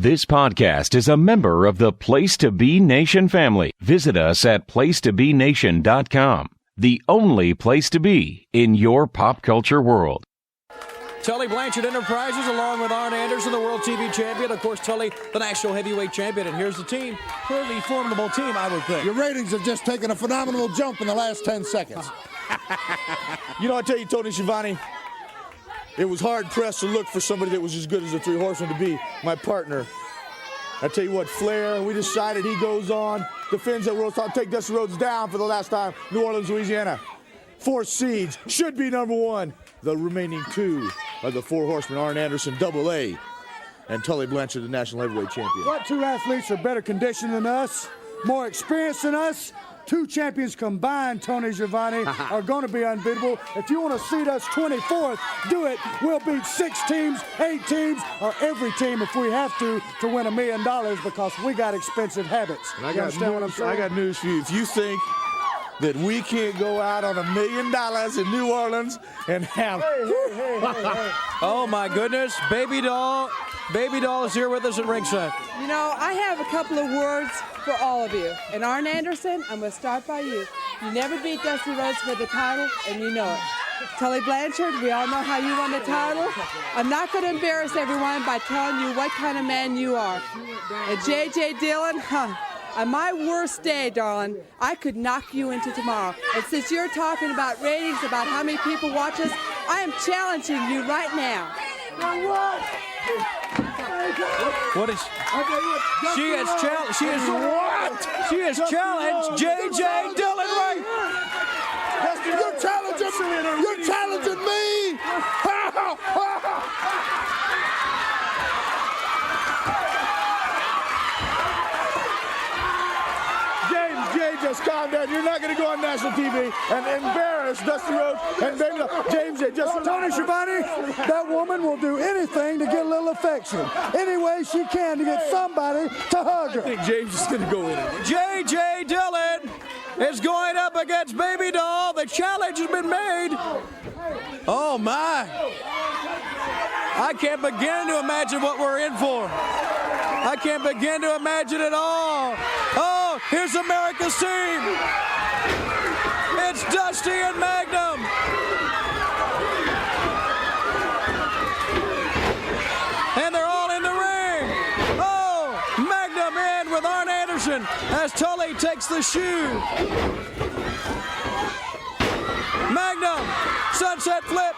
This podcast is a member of the Place to Be Nation family. Visit us at placetobenation.com, the only place to be in your pop culture world. Tully Blanchard Enterprises, along with Arn Anderson, the world TV champion. Of course, Tully, the national heavyweight champion. And here's the team. Fairly formidable team, I would think. Your ratings have just taken a phenomenal jump in the last 10 seconds. You know, I tell you, Tony Schiavone, it was hard-pressed to look for somebody that was as good as the Three Horsemen to be my partner. I tell you what, Flair, we decided he goes on, defends that world title, take Dusty Rhodes down for the last time, New Orleans, Louisiana. 4 seeds, should be number 1. The remaining 2 are the Four Horsemen, Arn Anderson, AA, and Tully Blanchard, the national heavyweight champion. What 2 athletes are better conditioned than us, more experienced than us? 2 champions combined, Tony Schiavone, are going to be unbeatable. If you want to seed us 24th, do it. We'll beat 6 teams, 8 teams, or every team if we have to win $1 million because we got expensive habits. And I got news for you. If you think that we can't go out on $1 million in New Orleans and have... Hey. Oh, my goodness. Baby doll is here with us at ringside. You know, I have a couple of words for all of you. And Arn Anderson, I'm going to start by you. You never beat Dusty Rhodes for the title, and you know it. Tully Blanchard, we all know how you won the title. I'm not going to embarrass everyone by telling you what kind of man you are. And J.J. Dillon, on my worst day, darling, I could knock you into tomorrow. And since you're talking about ratings, about how many people watch us, I am challenging you right now. What is... She has challenged J.J. Dillon right... You're challenging me! Just calm down. You're not going to go on national TV and embarrass Dusty Rhodes and Baby Doll. James, just... Tony Schiavone, that woman will do anything to get a little affection. Any way she can to get somebody to hug her. I think James is going to go in. J.J. Dillon is going up against Baby Doll. The challenge has been made. Oh, my. I can't begin to imagine what we're in for. I can't begin to imagine it all. Oh, here's America's team. It's Dusty and Magnum. And they're all in the ring. Oh, Magnum in with Arn Anderson as Tully takes the shoe. Magnum, sunset flip.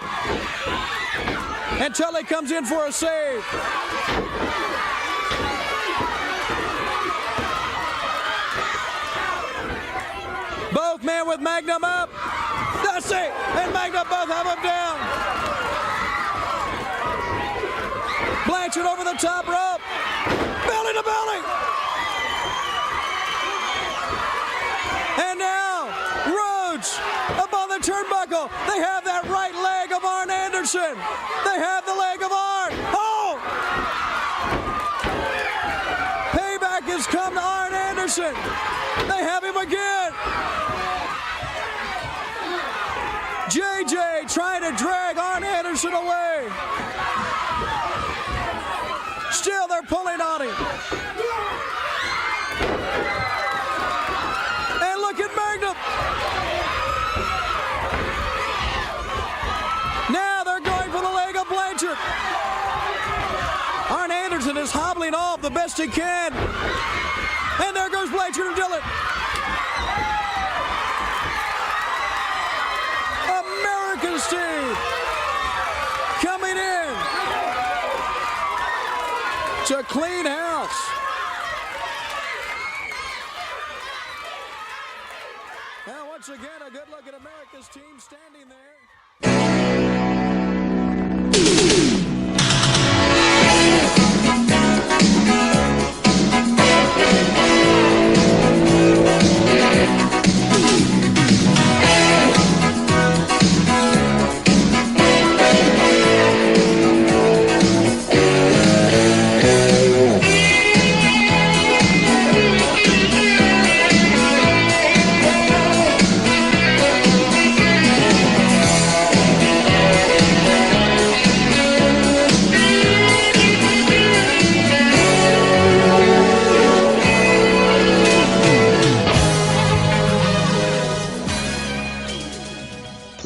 And Tully comes in for a save. Both men with Magnum up. Dusty and Magnum both have him down. Blanchard over the top rope. Belly to belly. And now Rhodes up on the turnbuckle. They have that right leg of Arn Anderson. They have the leg of Arn. Oh! Payback has come to Arn Anderson. They have him again. JJ trying to drag Arn Anderson away. Still they're pulling on him. And look at Magnum. Now they're going for the leg of Blanchard. Arn Anderson is hobbling off the best he can. And there goes Blanchard and Dillon. America's team coming in to clean house. And once again, a good look at America's team standing there.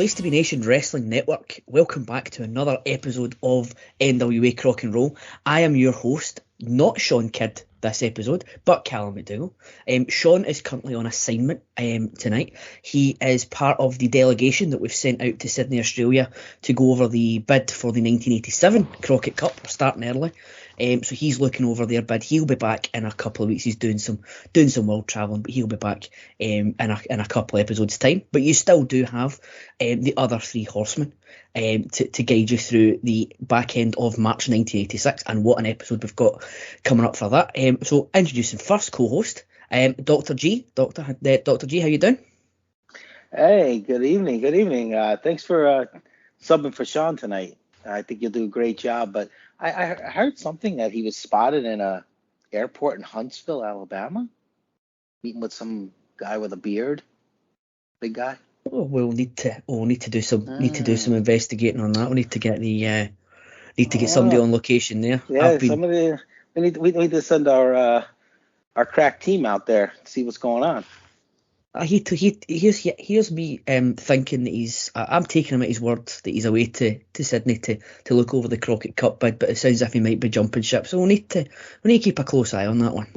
Place to Be Nation Wrestling Network. Welcome back to another episode of NWA Crock and Roll. I am your host, not Shawn Kidd this episode, but Calum McDougall. Shawn is currently on assignment tonight. He is part of the delegation that we've sent out to Sydney, Australia to go over the bid for the 1987 Crockett Cup. We're starting early. So he's looking over their bid. He'll be back in a couple of weeks. He's doing some world travelling, but he'll be back in a couple of episodes' time. But you still do have the other three horsemen to guide you through the back end of March 1986, and what an episode we've got coming up for that. So introducing first co-host, Dr. G. Dr. G, how you doing? Hey, good evening. Thanks for subbing for Shawn tonight. I think you'll do a great job, but I heard something that he was spotted in a airport in Huntsville, Alabama, meeting with some guy with a beard, big guy. Oh, we'll need to do some investigating on that. We need to get somebody on location there. Yeah, we need to send our crack team out there to see what's going on. Here's me thinking that I'm taking him at his word that he's away to Sydney to look over the Crockett Cup bid, but it sounds as if he might be jumping ship, so we need to keep a close eye on that one.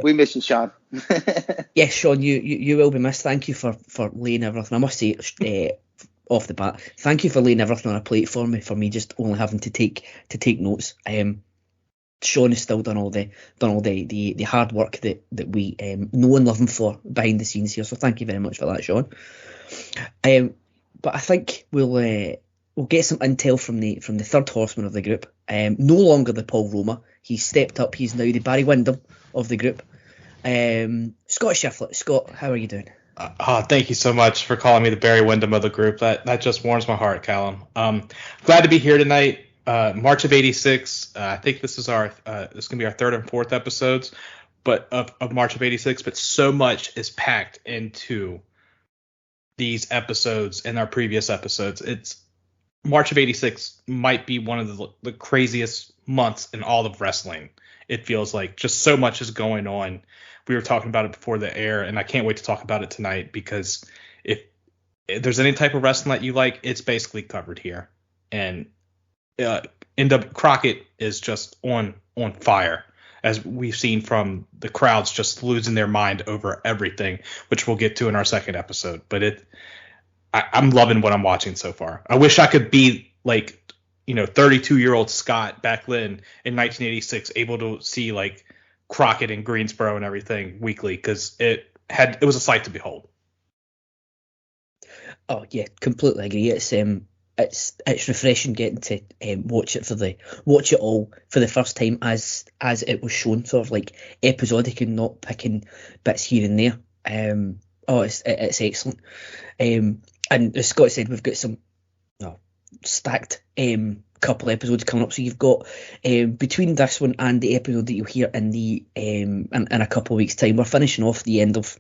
We miss you, Shawn. Yes, Shawn, you will be missed. Thank you for laying everything. I must say, off the bat, thank you for laying everything on a plate for me just only having to take notes. Shawn has still done all the hard work that we know and love him for behind the scenes here. So thank you very much for that, Shawn. But I think we'll get some intel from the third horseman of the group. No longer the Paul Roma. He's stepped up. He's now the Barry Windham of the group. Scott Shiflett. Scott, how are you doing? Thank you so much for calling me the Barry Windham of the group. That just warms my heart, Calum. Glad to be here tonight. March of '86. I think this is this can be our third and fourth episodes, but of March of '86. But so much is packed into these episodes and our previous episodes. It's March of '86 might be one of the craziest months in all of wrestling. It feels like just so much is going on. We were talking about it before the air, and I can't wait to talk about it tonight because if there's any type of wrestling that you like, it's basically covered here. And Crockett is just on fire, as we've seen from the crowds just losing their mind over everything, which we'll get to in our second episode. But I'm loving what I'm watching so far. I wish I could be like 32-year-old Scott back then in 1986, able to see like Crockett in Greensboro and everything weekly, because it was a sight to behold. Oh yeah, completely agree. It's refreshing getting to watch it all for the first time as it was shown, sort of like episodic and not picking bits here and there. It's excellent. And as Scott said, we've got some stacked couple episodes coming up. So you've got between this one and the episode that you'll hear in a couple of weeks' time, we're finishing off the end of.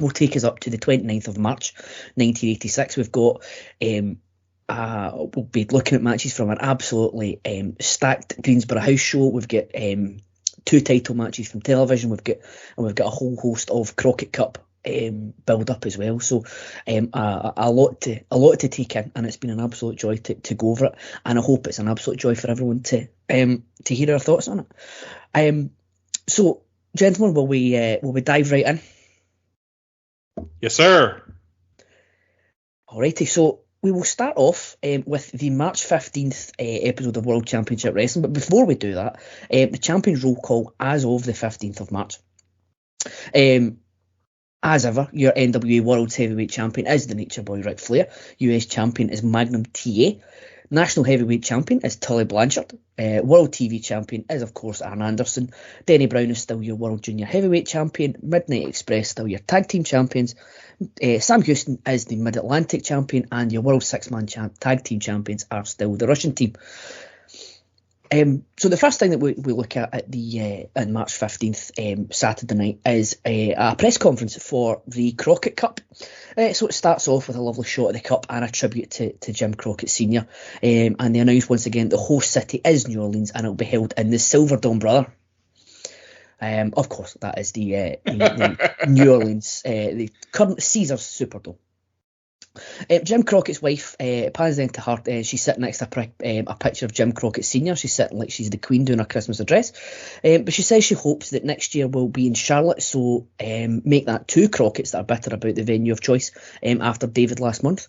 Will take us up to the 29th of March 1986. We've got we'll be looking at matches from an absolutely stacked Greensboro House show. We've got 2 title matches from television. We've got a whole host of Crockett Cup build up as well. So a lot to take in, and it's been an absolute joy to go over it. And I hope it's an absolute joy for everyone to hear our thoughts on it. So, gentlemen, will we dive right in? Yes, sir. Alrighty, so we will start off with the March 15th episode of World Championship Wrestling. But before we do that, the Champions Roll Call as of the 15th of March. As ever, your NWA World Heavyweight Champion is the Nature Boy Ric Flair. US Champion is Magnum TA. National Heavyweight Champion is Tully Blanchard. World TV Champion is, of course, Arn Anderson. Denny Brown is still your World Junior Heavyweight Champion. Midnight Express still your Tag Team Champions. Sam Houston is the Mid-Atlantic Champion, and your World Six-Man Tag Team Champions are still the Russian team. So the first thing that we look at the on March 15th, Saturday night, is a press conference for the Crockett Cup. So it starts off with a lovely shot of the cup and a tribute to Jim Crockett Sr. And they announce once again the host city is New Orleans, and it will be held in the Silverdome, brother. Of course, that is the New Orleans, the current Caesars Superdome. Jim Crockett's wife pans then to her. She's sitting next to a picture of Jim Crockett Sr. She's sitting like she's the Queen doing her Christmas address. But she says she hopes that next year will be in Charlotte, so make that 2 Crocketts that are bitter about the venue of choice after David last month.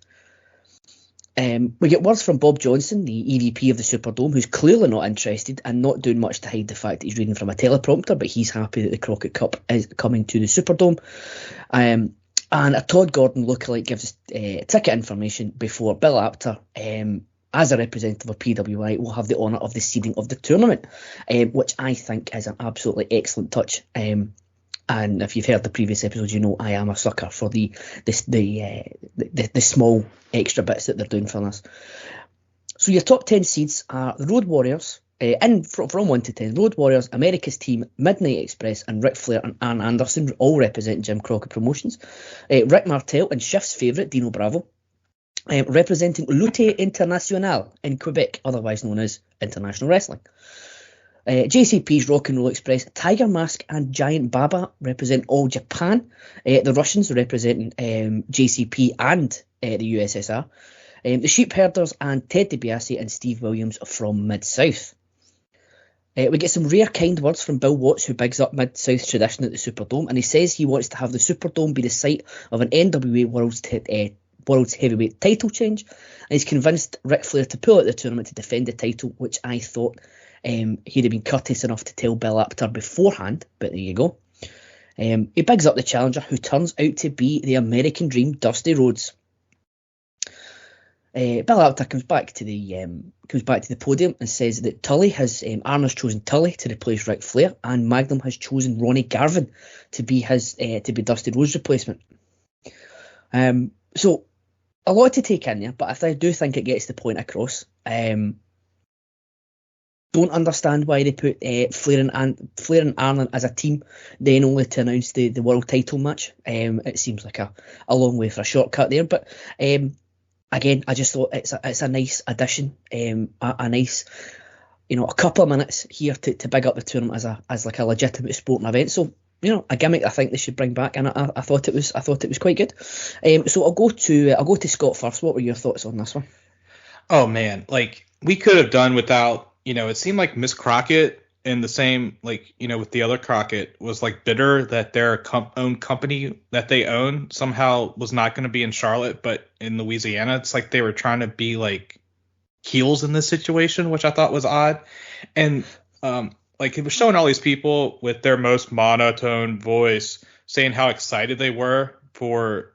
We get words from Bob Johnson, the EVP of the Superdome, who's clearly not interested and not doing much to hide the fact that he's reading from a teleprompter, but he's happy that the Crockett Cup is coming to the Superdome. And a Todd Gordon lookalike gives us ticket information before Bill Apter, as a representative of PWI, will have the honour of the seeding of the tournament, which I think is an absolutely excellent touch. And if you've heard the previous episodes, you know I am a sucker for the small extra bits that they're doing for us. So your top 10 seeds are the Road Warriors, from 1 to 10, Road Warriors, America's Team, Midnight Express, and Ric Flair and Arn Anderson, all representing Jim Crockett Promotions. Rick Martel and Shift's favourite, Dino Bravo, representing Lutte Internationale in Quebec, otherwise known as International Wrestling. JCP's Rock and Roll Express, Tiger Mask and Giant Baba represent All Japan. The Russians representing JCP and the USSR. The Sheepherders and Ted DiBiase and Steve Williams from Mid-South. We get some rare kind words from Bill Watts, who bigs up Mid-South tradition at the Superdome, and he says he wants to have the Superdome be the site of an NWA World's Heavyweight title change, and he's convinced Ric Flair to pull out the tournament to defend the title, which I thought he'd have been courteous enough to tell Bill Apter beforehand, but there you go. He bigs up the challenger, who turns out to be the American Dream, Dusty Rhodes. Bill Apter comes back to the podium and says that Arn has chosen Tully to replace Ric Flair, and Magnum has chosen Ronnie Garvin to be Dusty Rhodes' replacement. So a lot to take in there, but I do think it gets the point across. Don't understand why they put Flair and Arn as a team, then only to announce the world title match. It seems like a long way for a shortcut there, but again, I just thought it's a nice addition, a nice, a couple of minutes here to big up the tournament as like a legitimate sporting event. So a gimmick I think they should bring back, and I thought it was quite good. So I'll go to Scott first. What were your thoughts on this one? Oh man, like we could have done without. It seemed like Miss Crockett in the same, with the other Crockett was like bitter that their own company that they own somehow was not going to be in Charlotte, but in Louisiana. It's like they were trying to be like heels in this situation, which I thought was odd. And it was showing all these people with their most monotone voice saying how excited they were for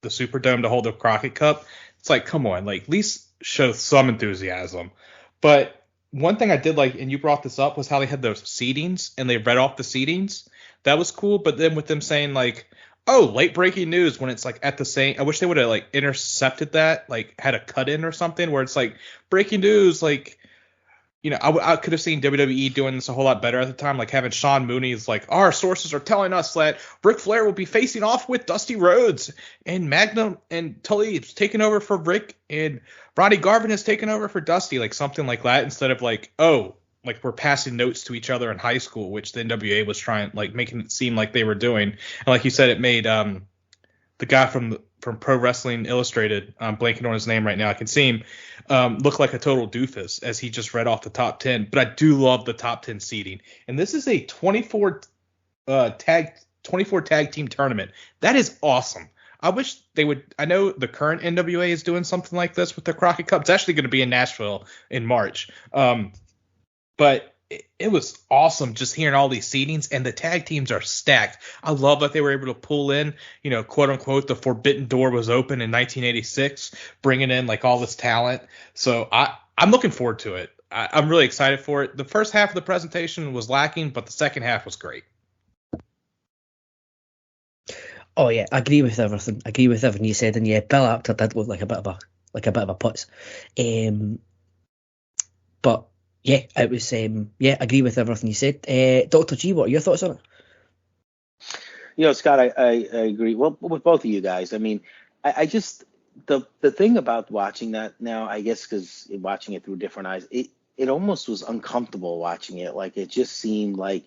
the Superdome to hold the Crockett Cup. It's like, come on, at least show some enthusiasm. But one thing I did like, and you brought this up, was how they had those seedings and they read off the seedings. That was cool. But then with them saying late breaking news, when it's at the same, I wish they would have intercepted that, had a cut in or something where it's breaking news, I could have seen WWE doing this a whole lot better at the time, having Sean Mooney's our sources are telling us that Ric Flair will be facing off with Dusty Rhodes, and Magnum and Tully is taking over for Rick, and Ronnie Garvin is taking over for Dusty, something like that, instead of we're passing notes to each other in high school, which the NWA was trying, making it seem like they were doing. And like you said, it made the guy from Pro Wrestling Illustrated, I'm blanking on his name right now, I can see him, look like a total doofus as he just read off the top 10. But I do love the top 10 seeding. And this is a 24 tag team tournament. That is awesome. I wish they would. I know the current NWA is doing something like this with the Crockett Cup. It's actually going to be in Nashville in March. But it was awesome just hearing all these seedings, and the tag teams are stacked. I love that they were able to pull in, quote unquote, the forbidden door was open in 1986, bringing in all this talent. So I'm looking forward to it. I'm really excited for it. The first half of the presentation was lacking, but the second half was great. Oh yeah, I agree with everything. You said, and yeah, Bill Apter did look like a bit of a putz. But yeah, it was I agree with everything you said. Dr. G, what are your thoughts on it? Scott, I agree. Well, with both of you guys. I mean, I just the thing about watching that now, I guess, because watching it through different eyes, it almost was uncomfortable watching it. It just seemed like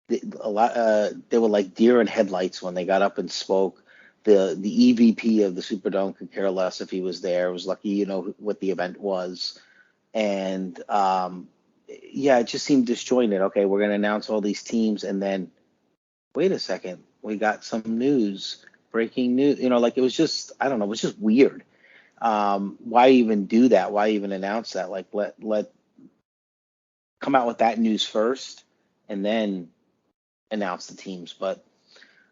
they were like deer in headlights when they got up and spoke. The EVP of the Superdome could care less if he was there. It was lucky, what the event was. And yeah, it just seemed disjointed. Okay, we're going to announce all these teams, and then wait a second, we got some news, breaking news. Like it was just, I don't know, it was just weird. Why even do that? Why even announce that? Like let come out with that news first, and then announce the teams. But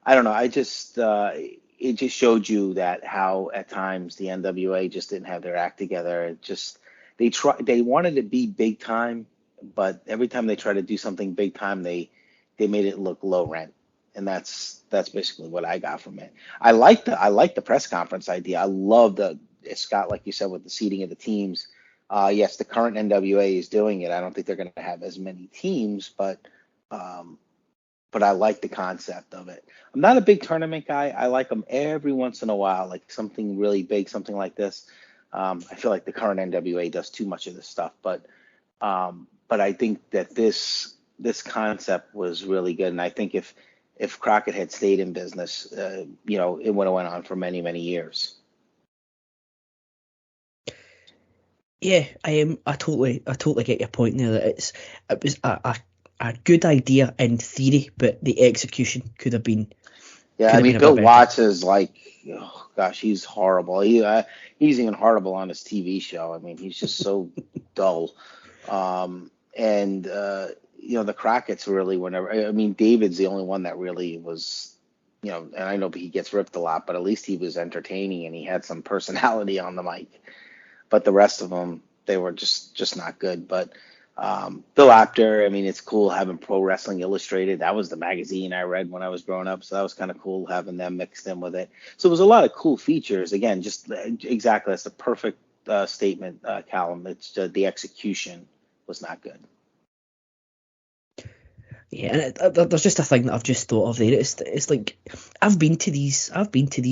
I don't know. I just it just showed you that how at times the NWA just didn't have their act together. It just they wanted to be big time, but every time they tried to do something big time, they made it look low rent, and that's basically what I got from it. I like the press conference idea. I love Scott, like you said, with the seating of the teams. Yes, the current NWA is doing it. I don't think they're going to have as many teams, but I like the concept of it. I'm not a big tournament guy. I like them every once in a while, like something really big, something like this. I feel like the current NWA does too much of this stuff, but I think that this concept was really good, and I think if Crockett had stayed in business, it would have went on for many, many years. Yeah, I totally get your point there. That it was a good idea in theory, but the execution could have been. Yeah, I mean, Bill Watts is like, oh gosh, he's horrible. He's even horrible on his TV show. I mean, he's just so dull. And the Crockett's really David's the only one that really was, and I know he gets ripped a lot, but at least he was entertaining and he had some personality on the mic. But the rest of them, they were just not good. But Bill Apter, I mean, it's cool having Pro Wrestling Illustrated. That was the magazine I read when I was growing up, so that was kind of cool having them mixed in with it. So it was a lot of cool features. Again, just exactly, that's the perfect statement, Calum. It's the execution was not good. Yeah, and there's just a thing that I've just thought of there. It's like I've been to these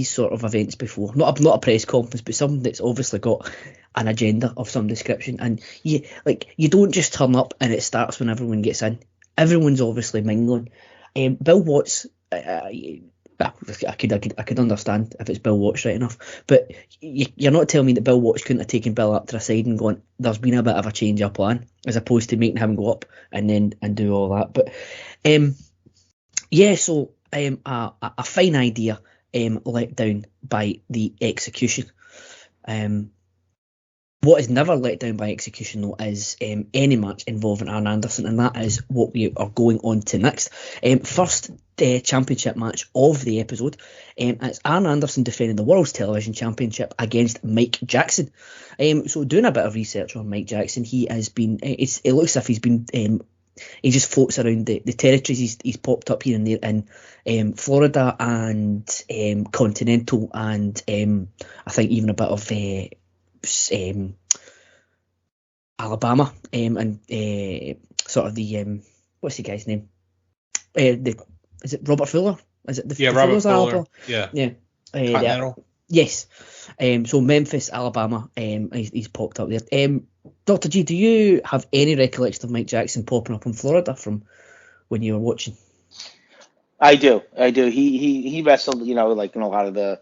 sort of events before. Not a press conference, but something that's obviously got an agenda of some description. And you don't just turn up and it starts when everyone gets in. Everyone's obviously mingling. Bill Watts, I could understand if it's Bill Watts right enough, but you're not telling me that Bill Watts couldn't have taken Bill up to the side and gone, there's been a bit of a change of plan, as opposed to making him go up and do all that. But so a fine idea, let down by the execution. What is never let down by execution, though, is any match involving Arn Anderson, and that is what we are going on to next. First championship match of the episode. It's Arn Anderson defending the World's Television Championship against Mike Jackson. So doing a bit of research on Mike Jackson, he has been. It looks as if he's been. He just floats around the territories. He's popped up here and there in Florida and Continental, and I think even a bit of Alabama, and sort of the what's the guy's name? Is it Robert Fuller? Is it the Robert Fuller? Alabama? Yeah. Continental. Yes. So Memphis, Alabama. He's popped up there. Dr. G, do you have any recollection of Mike Jackson popping up in Florida from when you were watching? I do. He wrestled, like in a lot of the,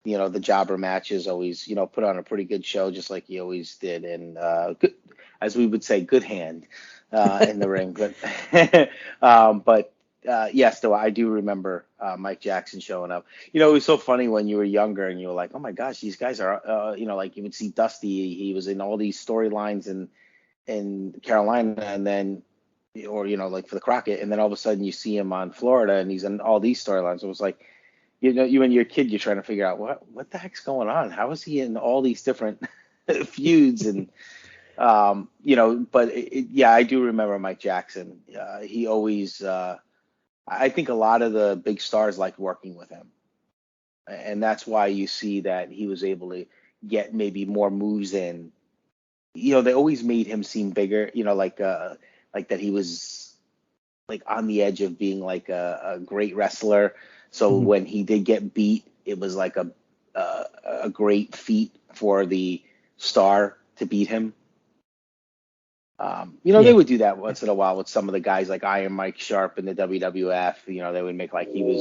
the jobber matches, always, put on a pretty good show, just like he always did. And as we would say, good hand in the ring. But yes, though, I do remember Mike Jackson showing up. It was so funny when you were younger and you were like, oh my gosh, these guys are, like you would see Dusty. He was in all these storylines in Carolina, and then, or, like for the Crockett, and then all of a sudden you see him on Florida and he's in all these storylines. It was like, you when you're a kid, you're trying to figure out what the heck's going on? How is he in all these different feuds? And, but I do remember Mike Jackson. He always, I think a lot of the big stars liked working with him. And that's why you see that he was able to get maybe more moves in. They always made him seem bigger, like that he was like on the edge of being like a great wrestler. So when he did get beat, it was like a great feat for the star to beat him. They would do that once in a while with some of the guys like Iron Mike Sharp in the WWF. They would make like he was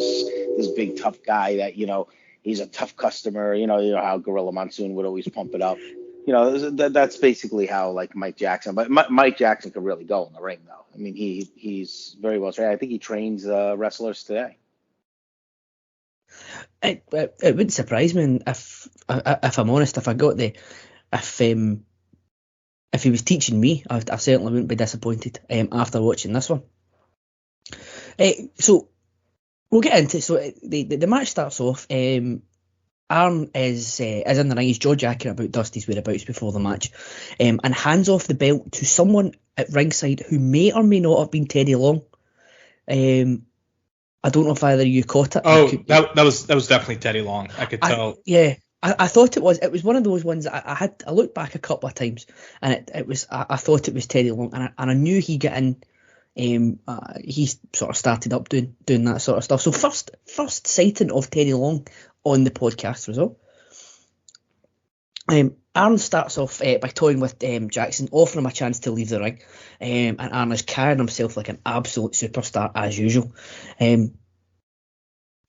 this big tough guy that, he's a tough customer. You know how Gorilla Monsoon would always pump it up. That's basically how like Mike Jackson. But Mike Jackson could really go in the ring, though. I mean, he's very well trained. I think he trains wrestlers today. It wouldn't surprise me if I'm honest. If he was teaching me, I certainly wouldn't be disappointed after watching this one. So we'll get into it. So the match starts off. Arn is in the ring. He's jaw-jacking about Dusty's whereabouts before the match, and hands off the belt to someone at ringside who may or may not have been Teddy Long. I don't know if either of you caught it. Oh, that was definitely Teddy Long. I could tell. I thought it was. It was one of those ones that I looked back a couple of times, and it was. I thought it was Teddy Long, and I knew he'd get in. He sort of started up doing that sort of stuff. So first sighting of Teddy Long on the podcast result. Arn starts off by toying with Jackson, offering him a chance to leave the ring, and Arn is carrying himself like an absolute superstar as usual.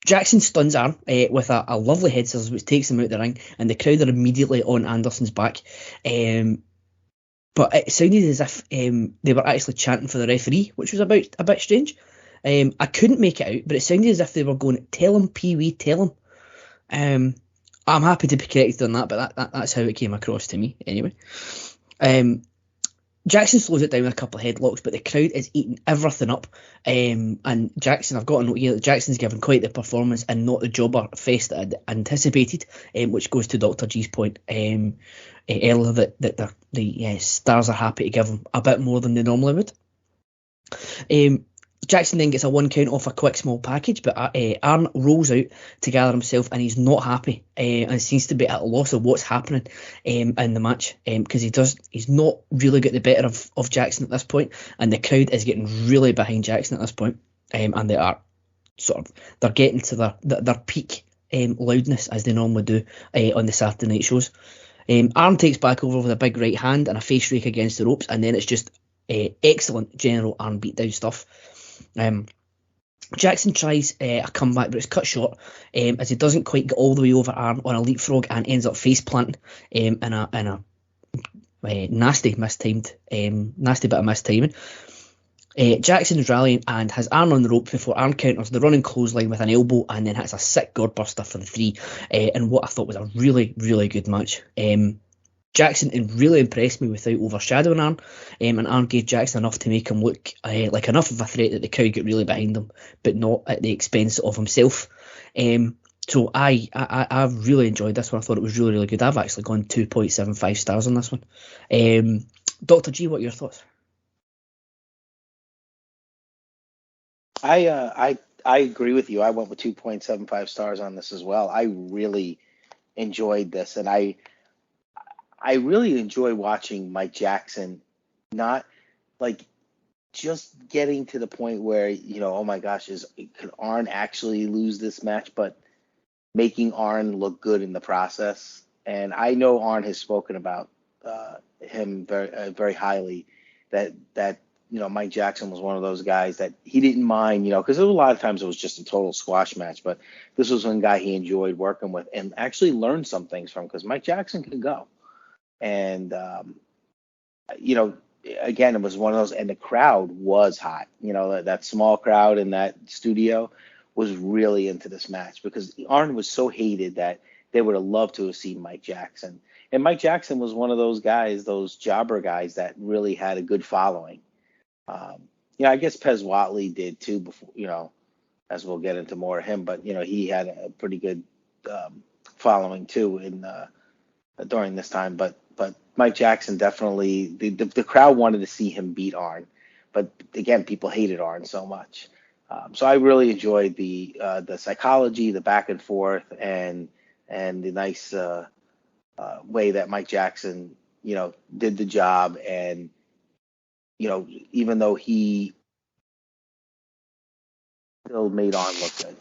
Jackson stuns Arn with a lovely head scissors, which takes him out the ring, and the crowd are immediately on Anderson's back. But it sounded as if they were actually chanting for the referee, which was a bit strange. I couldn't make it out, but it sounded as if they were going, "Tell him, Pee Wee, tell him." I'm happy to be corrected on that, but that's how it came across to me anyway. Jackson slows it down with a couple of headlocks, but the crowd is eating everything up. And Jackson, I've got a note here that Jackson's given quite the performance and not the jobber face that I'd anticipated, which goes to Dr. G's point earlier that the stars are happy to give him a bit more than they normally would. Jackson then gets a 1 count off a quick small package, but Arn rolls out to gather himself, and he's not happy and seems to be at a loss of what's happening in the match, because he's not really got the better of Jackson at this point, and the crowd is getting really behind Jackson at this point, and they are they're getting to their peak loudness as they normally do on the Saturday night shows. Arn takes back over with a big right hand and a face rake against the ropes, and then it's just excellent general Arn beatdown stuff. Jackson tries a comeback, but it's cut short as he doesn't quite get all the way over Arn on a leapfrog and ends up face planting in a nasty bit of mistiming. Jackson is rallying and has Arn on the rope before Arn counters the running clothesline with an elbow and then hits a sick gourdbuster for the 3 in what I thought was a really, really good match. Jackson really impressed me without overshadowing Arn, and Arn gave Jackson enough to make him look like enough of a threat that the crowd get really behind him, but not at the expense of himself. So I really enjoyed this one. I thought it was really, really good. I've actually gone 2.75 stars on this one. Dr. G, what are your thoughts? I agree with you. I went with 2.75 stars on this as well. I really enjoyed this, and I really enjoy watching Mike Jackson, not like just getting to the point where, oh my gosh, could Arn actually lose this match, but making Arn look good in the process. And I know Arn has spoken about him very, very highly, that Mike Jackson was one of those guys that he didn't mind, because a lot of times it was just a total squash match, but this was one guy he enjoyed working with and actually learned some things from, because Mike Jackson could go. And, again, it was one of those, and the crowd was hot. That small crowd in that studio was really into this match, because Arn was so hated that they would have loved to have seen Mike Jackson. And Mike Jackson was one of those guys, those jobber guys that really had a good following. I guess Pez Whatley did too before, as we'll get into more of him, but, he had a pretty good following too during this time. But Mike Jackson definitely, the crowd wanted to see him beat Arn, but again, people hated Arn so much. So I really enjoyed the psychology, the back and forth, and the nice way that Mike Jackson, did the job. And even though he still made Arn look good.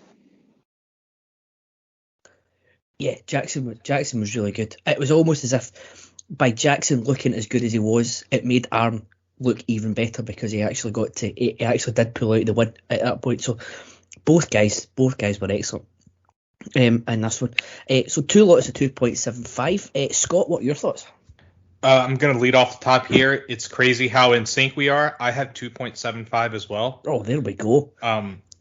Yeah, Jackson was really good. It was almost as if by Jackson looking as good as he was, it made Arn look even better because he actually did pull out the win at that point. So both guys were excellent. And this one. So 2 lots of 2.75. Scott, what are your thoughts? I'm going to lead off the top here. It's crazy how in sync we are. I have 2.75 as well. Oh, there we go.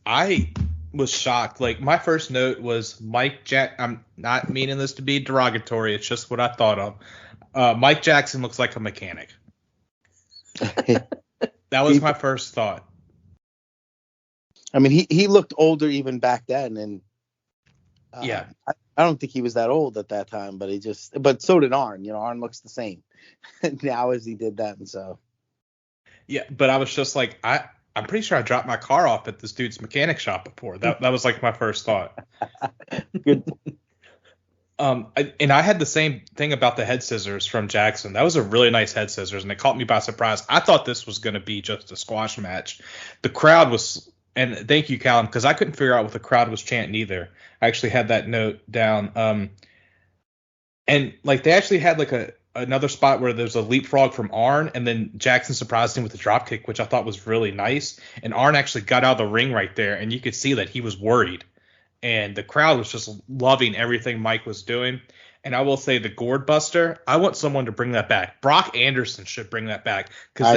I was shocked. Like, my first note was I'm not meaning this to be derogatory. It's just what I thought of. Mike Jackson looks like a mechanic. That was my first thought. I mean, he looked older even back then, and yeah, I don't think he was that old at that time, but so did Arn. Arn looks the same now as he did then. So yeah, but I was just like, I'm pretty sure I dropped my car off at this dude's mechanic shop before. That was like my first thought. Good. And I had the same thing about the head scissors from Jackson. That was a really nice head scissors, and it caught me by surprise. I thought this was going to be just a squash match. The crowd was, and thank you, Calum, because I couldn't figure out what the crowd was chanting either. I actually had that note down. And like they actually had like another spot where there's a leapfrog from Arn, and then Jackson surprised him with a drop kick, which I thought was really nice. And Arn actually got out of the ring right there, and you could see that he was worried. And the crowd was just loving everything Mike was doing. And I will say the gourd buster, I want someone to bring that back. Brock Anderson should bring that back because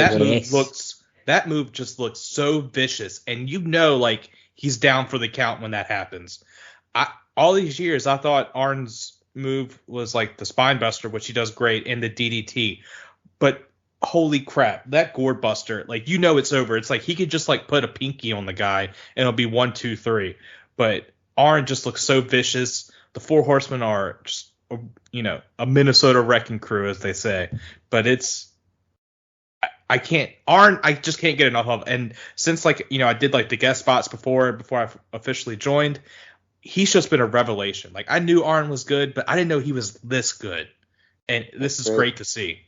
that move just looks so vicious. And like he's down for the count when that happens. All these years I thought Arn's move was like the spine buster, which he does great, and the DDT. But holy crap, that gourd buster, like it's over. It's like he could just like put a pinky on the guy and it'll be 1, 2, 3. But Arn just looks so vicious. The Four Horsemen are just, a Minnesota wrecking crew, as they say. But I just can't get enough of. And since I did like the guest spots before I officially joined, he's just been a revelation. Like I knew Arn was good, but I didn't know he was this good. And this is great to see.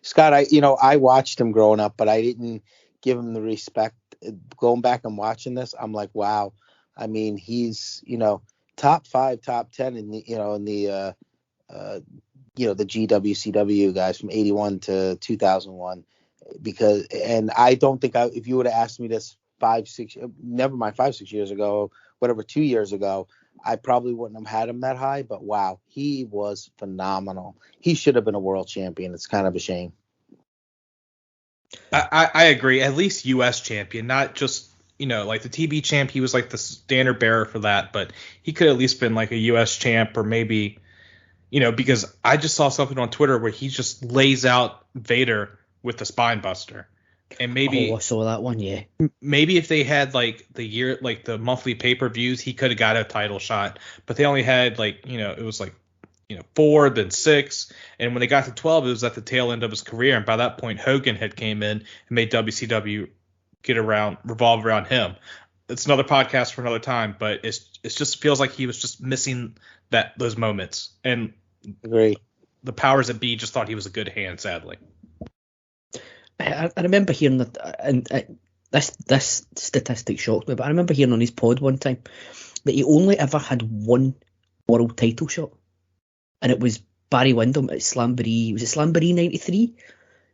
Scott, I watched him growing up, but I didn't give him the respect. Going back and watching this, I'm like, wow. I mean, he's, top 5, top 10 in the the GWCW guys from 81 to 2001, and I don't think if you would have asked me this 5, 6 years ago, whatever, 2 years ago, I probably wouldn't have had him that high, but wow, he was phenomenal. He should have been a world champion. It's kind of a shame. I agree. At least U.S. champion, not just, like the TV champ. He was like the standard bearer for that, but he could at least been like a U.S. champ, or maybe, because I just saw something on Twitter where he just lays out Vader with the spine buster. And maybe I saw that one, yeah. Maybe if they had like the monthly pay-per-views, he could have got a title shot. But they only had it was 4, then 6, and when they got to 12, it was at the tail end of his career. And by that point, Hogan had came in and made WCW revolve around him. It's another podcast for another time, but it just feels like he was just missing those moments. And agree. The powers that be just thought he was a good hand, sadly. I remember hearing that, and this statistic shocked me, but I remember hearing on his pod one time that he only ever had one world title shot, and it was Barry Windham at Slamboree. Was it Slamboree 93?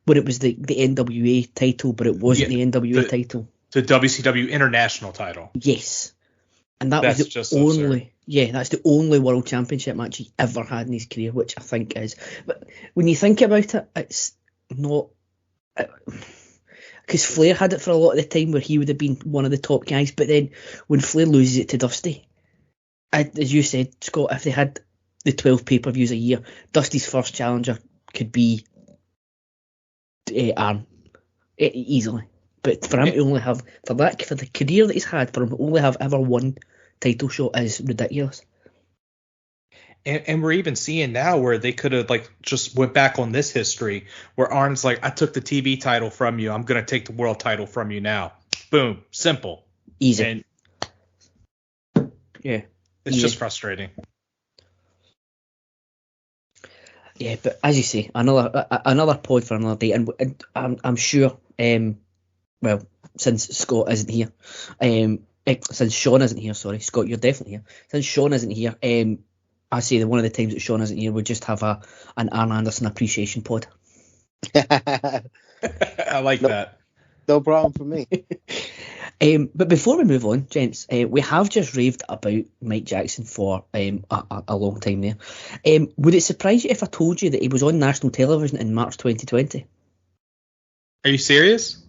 Where it was the NWA title, but it wasn't the NWA title. The WCW International title. Yes. And that's the only world championship match he ever had in his career, which I think is. But when you think about it, it's not. Because Flair had it for a lot of the time where he would have been one of the top guys, but then when Flair loses it to Dusty, as you said, Scott, if they had the 12 pay-per-views a year, Dusty's first challenger could be Arn easily. But for him to only have for the career that he's had, for him to only have ever one title shot is ridiculous. And we're even seeing now where they could have just went back on this history where Arn's like, I took the TV title from you, I'm gonna take the world title from you now. Boom, simple, easy. And it's just frustrating. Yeah, but as you say, another pod for another day, and I'm sure. Since Scott isn't here, since Shawn isn't here, sorry, Scott, you're definitely here. Since Shawn isn't here, I say that one of the times that Shawn isn't here, we'll just have an Arn Anderson appreciation pod. I like that. No problem for me. But before we move on, gents, we have just raved about Mike Jackson for a long time there. Would it surprise you if I told you that he was on national television in March 2020? Are you serious?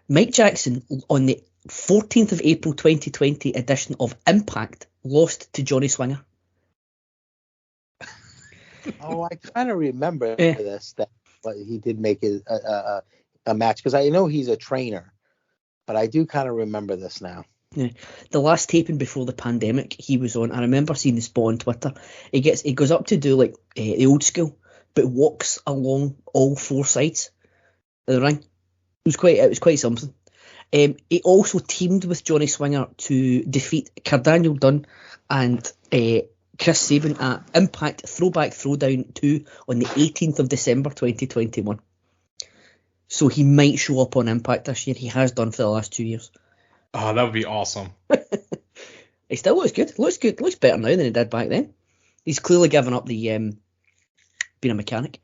Mike Jackson, on the 14th of April 2020 edition of Impact, lost to Johnny Swinger. Oh, I kind of remember this, that he did make a match, because I know he's a trainer, but I do kind of remember this now. Yeah. The last taping before the pandemic he was on, I remember seeing the spot on Twitter. He goes up to do like the old school, but walks along all four sides of the ring. It was quite something. He also teamed with Johnny Swinger to defeat Cardaniel Dunn and Chris Sabin at Impact Throwback Throwdown 2 on the 18th of December 2021. So he might show up on Impact this year. He has done for the last 2 years. Oh, that would be awesome. He still looks good. Looks better now than he did back then. He's clearly given up the being a mechanic.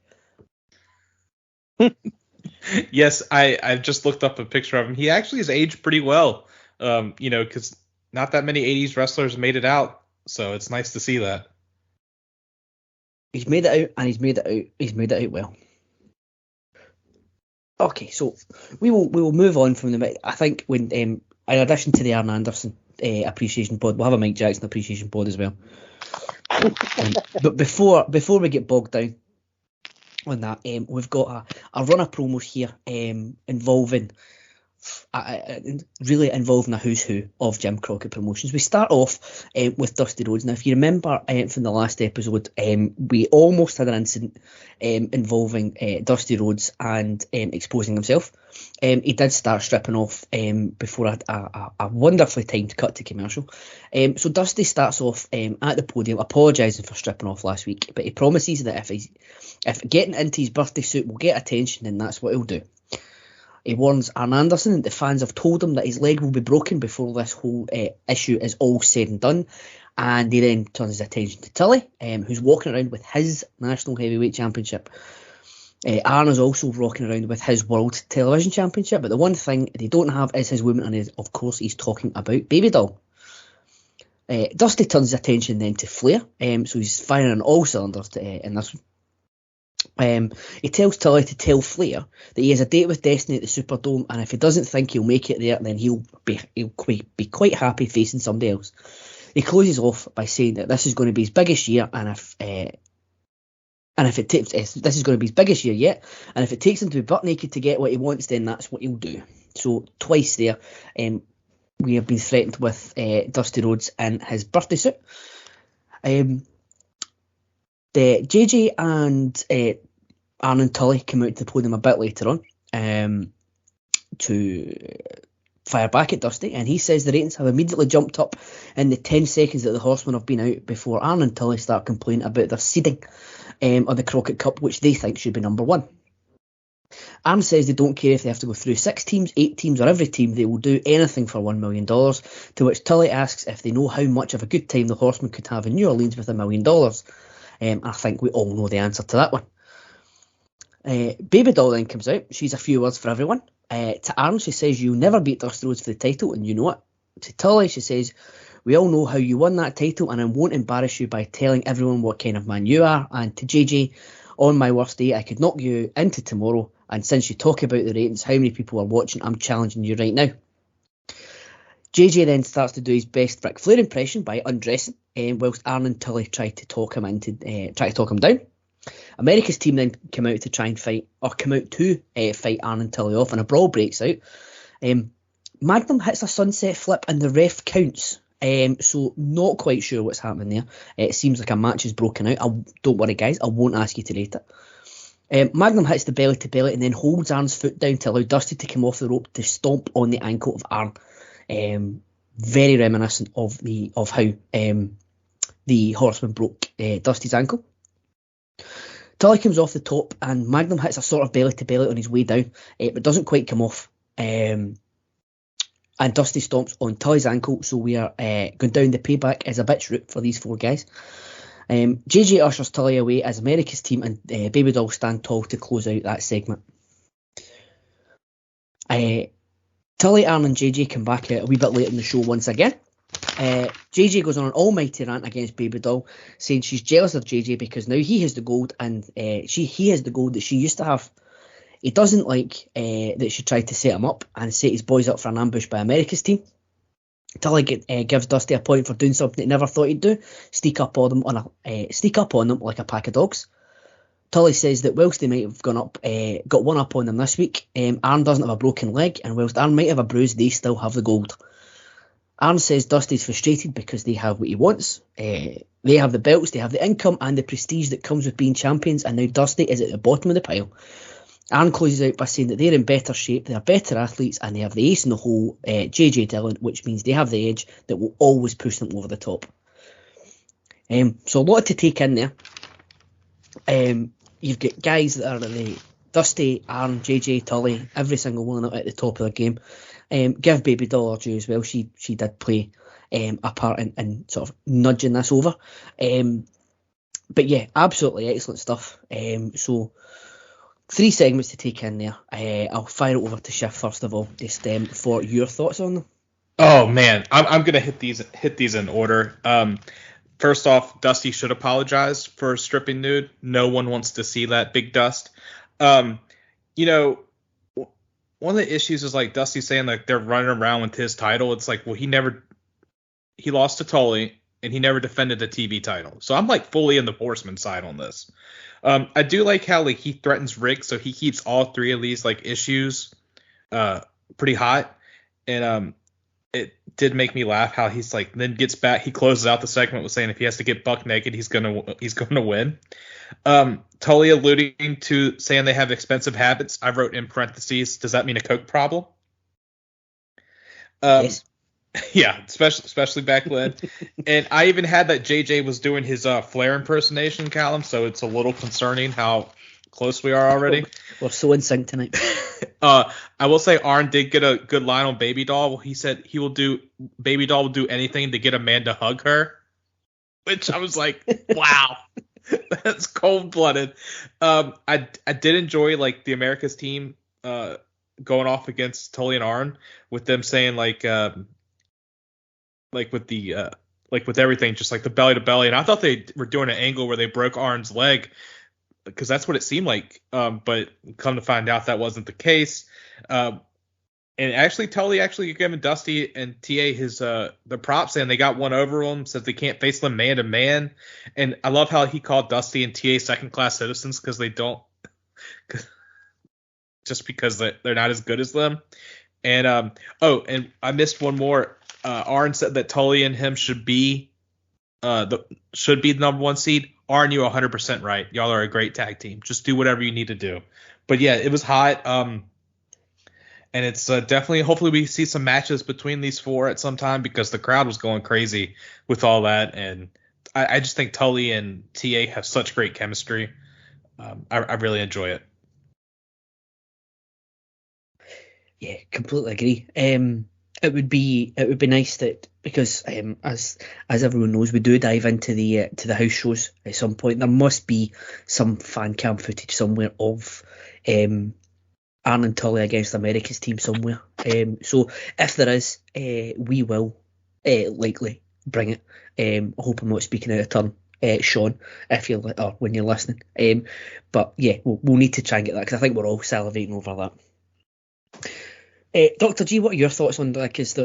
Yes, I've just looked up a picture of him. He actually has aged pretty well. Because not that many 80s wrestlers made it out. So it's nice to see that. He's made it out, and he's made it out well. Okay, so we will move on from the. I think when in addition to the Arn Anderson appreciation pod, we'll have a Mike Jackson appreciation pod as well. But before we get bogged down on that, we've got a run of promos here involving a who's who of Jim Crockett Promotions. We start off with Dusty Rhodes. Now, if you remember from the last episode, we almost had an incident involving Dusty Rhodes and exposing himself. He did start stripping off before a wonderfully timed cut to commercial. So Dusty starts off at the podium apologising for stripping off last week, but he promises that if getting into his birthday suit will get attention, then that's what he'll do. He warns Arn Anderson that the fans have told him that his leg will be broken before this whole issue is all said and done. And he then turns his attention to Tully, who's walking around with his National Heavyweight Championship. Arn is also walking around with his World Television Championship, but the one thing they don't have is his woman, and of course he's talking about Baby Doll. Dusty turns his attention then to Flair, so he's firing on all cylinders in this one. He tells Tully to tell Flair that he has a date with Destiny at the Superdome, and if he doesn't think he'll make it there, then he'll be quite happy facing somebody else. He closes off by saying that this is going to be his biggest year, this is going to be his biggest year yet, and if it takes him to be butt naked to get what he wants, then that's what he'll do. So twice there, we have been threatened with Dusty Rhodes in his birthday suit. The JJ and Arn and Tully come out to the podium a bit later on to fire back at Dusty, and he says the ratings have immediately jumped up in the 10 seconds that the Horsemen have been out before Arn and Tully start complaining about their seeding of the Crockett Cup, which they think should be number one. Arn says they don't care if they have to go through 6 teams, 8 teams, or every team. They will do anything for $1 million, to which Tully asks if they know how much of a good time the Horsemen could have in New Orleans with $1 million. I think we all know the answer to that one. Baby Doll then comes out. She's a few words for everyone. To Arn, she says, "You never beat Dusty Rhodes for the title, and you know it." To Tully, she says, "We all know how you won that title, and I won't embarrass you by telling everyone what kind of man you are." And to JJ, "On my worst day, I could knock you into tomorrow, and since you talk about the ratings, how many people are watching, I'm challenging you right now." JJ then starts to do his best Ric Flair impression by undressing, whilst Arn and Tully try to talk him down. America's team then come out to fight Arn and Tully off, and a brawl breaks out. Magnum hits a sunset flip, and the ref counts. So not quite sure what's happening there. It seems like a match is broken out. Don't worry, guys, I won't ask you to rate it. Magnum hits the belly to belly and then holds Arn's foot down to allow Dusty to come off the rope to stomp on the ankle of Arn. Very reminiscent of how the Horseman broke Dusty's ankle. Tully comes off the top, and Magnum hits a sort of belly to belly on his way down, but doesn't quite come off. And Dusty stomps on Tully's ankle, so we are going down the payback as a bitch route for these 4 guys. JJ ushers Tully away as America's team, and Baby Doll stand tall to close out that segment. Tully, Arn and JJ come back a wee bit late in the show once again. JJ goes on an almighty rant against Baby Doll, saying she's jealous of JJ because now he has the gold and he has the gold that she used to have. He doesn't like that she tried to set him up and set his boys up for an ambush by America's team. Tully gives Dusty a point for doing something he never thought he'd do: sneak up on them like a pack of dogs. Tully says that whilst they might have got one up on them this week, Arn doesn't have a broken leg, and whilst Arn might have a bruise, they still have the gold. Arn says Dusty's frustrated because they have what he wants. They have the belts, they have the income and the prestige that comes with being champions, and now Dusty is at the bottom of the pile. Arn closes out by saying that they're in better shape, they are better athletes, and they have the ace in the hole, JJ Dillon, which means they have the edge that will always push them over the top. So a lot to take in there. You've got guys that are the Dusty, Arn, JJ, Tully, every single one of them at the top of their game. Give Baby Doll her due as well. She did play a part in sort of nudging this over. But yeah, absolutely excellent stuff. So 3 segments to take in there. I'll fire it over to Shift first of all, just for your thoughts on them. Oh man, I'm gonna hit these in order. First off, Dusty should apologize for stripping nude. No one wants to see that, Big Dust. You know, one of the issues is like Dusty saying like they're running around with his title. It's like, well, he lost to Tully and he never defended the TV title. So I'm like fully in the Horseman side on this. I do like how like he threatens Rick, so he keeps all 3 of these like issues pretty hot. And it did make me laugh how he's like then gets back. He closes out the segment with saying if he has to get buck naked, he's gonna win. Tully alluding to saying they have expensive habits. I wrote in parentheses, does that mean a coke problem? Yes. Yeah, especially back then. And I even had that JJ was doing his Flair impersonation, Calum, so it's a little concerning how close we are already. We're so in sync tonight. I will say Arn did get a good line on Baby Doll. He said Baby Doll will do anything to get a man to hug her, which I was like, wow. That's cold-blooded. I did enjoy like the America's team going off against Tully and Arn with them saying like with everything, just like the belly to belly. And I thought they were doing an angle where they broke Arn's leg because that's what it seemed like. But come to find out that wasn't the case. And actually, Tully giving Dusty and TA his the props, and they got one over him, says they can't face them man to man. And I love how he called Dusty and TA second class citizens because they don't, just because they're not as good as them. And and I missed one more. Arn said that Tully and him should be the number 1 seed. Arn, you're 100% right. Y'all are a great tag team. Just do whatever you need to do. But yeah, it was hot. And it's definitely, hopefully we see some matches between these 4 at some time because the crowd was going crazy with all that. And I just think Tully and TA have such great chemistry. I really enjoy it. Yeah, completely agree. It would be nice that, because as everyone knows, we do dive into the house shows at some point. There must be some fan cam footage somewhere of Arn and Tully against America's team somewhere. So if there is, we will likely bring it. I hope I'm not speaking out of turn, Shawn, if you're or when you're listening. But yeah, we'll need to try and get that because I think we're all salivating over that. Dr. G, what are your thoughts on that? Because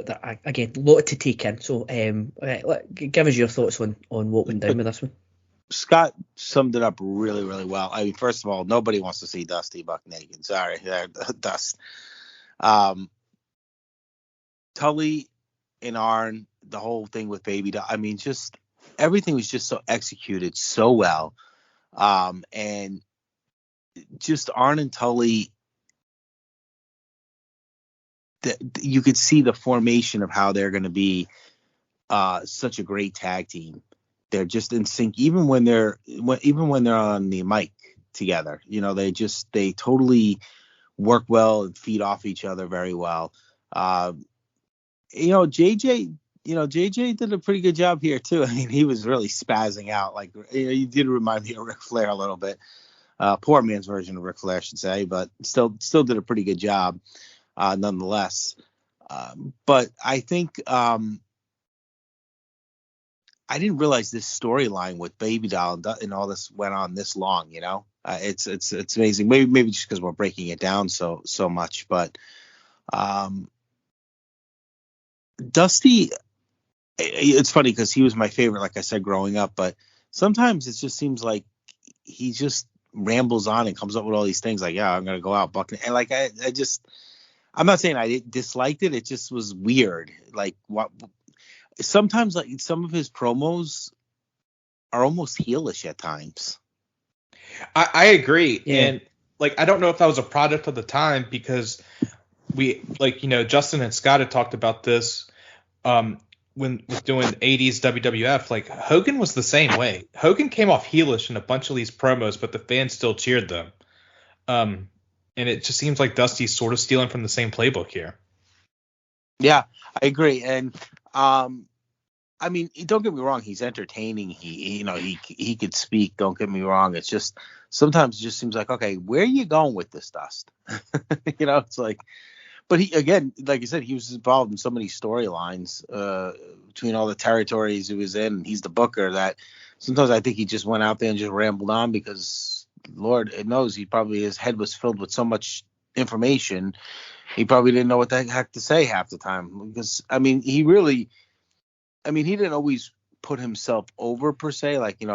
again, a lot to take in. So give us your thoughts on what went down with this one. Scott summed it up really, really well. I mean, first of all, nobody wants to see Dusty buck naked. Sorry, Dust. Tully and Arn, the whole thing with Baby Doll. I mean, just everything was just so executed so well. And just Arn and Tully, you could see the formation of how they're going to be such a great tag team. They're just in sync, even when they're on the mic together. You know, they totally work well and feed off each other very well. You know, JJ JJ did a pretty good job here too. I mean, he was really spazzing out. Like, he did remind me of Ric Flair a little bit. Poor man's version of Ric Flair, I should say, but still did a pretty good job, nonetheless. But I think I didn't realize this storyline with Baby Doll and all this went on this long. It's amazing. Maybe just because we're breaking it down so much, but Dusty. It's funny because he was my favorite, like I said, growing up. But sometimes it just seems like he just rambles on and comes up with all these things like, yeah, I'm gonna go out bucking, and like I'm not saying I disliked it. It just was weird. Like what. Sometimes, like some of his promos are almost heelish at times. I agree, and like I don't know if that was a product of the time because we Justin and Scott had talked about this when doing 80s WWF. Like Hogan was the same way. Hogan came off heelish in a bunch of these promos, but the fans still cheered them. And it just seems like Dusty's sort of stealing from the same playbook here. Yeah, I agree, and. I mean, don't get me wrong. He's entertaining. He could speak. Don't get me wrong. It's just sometimes it just seems like, okay, where are you going with this, Dust? It's like, but he, again, like you said, he was involved in so many storylines between all the territories he was in. He's the booker that sometimes I think he just went out there and just rambled on because Lord knows his head was filled with so much information. He probably didn't know what the heck to say half the time because, I mean, he didn't always put himself over per se. Like, he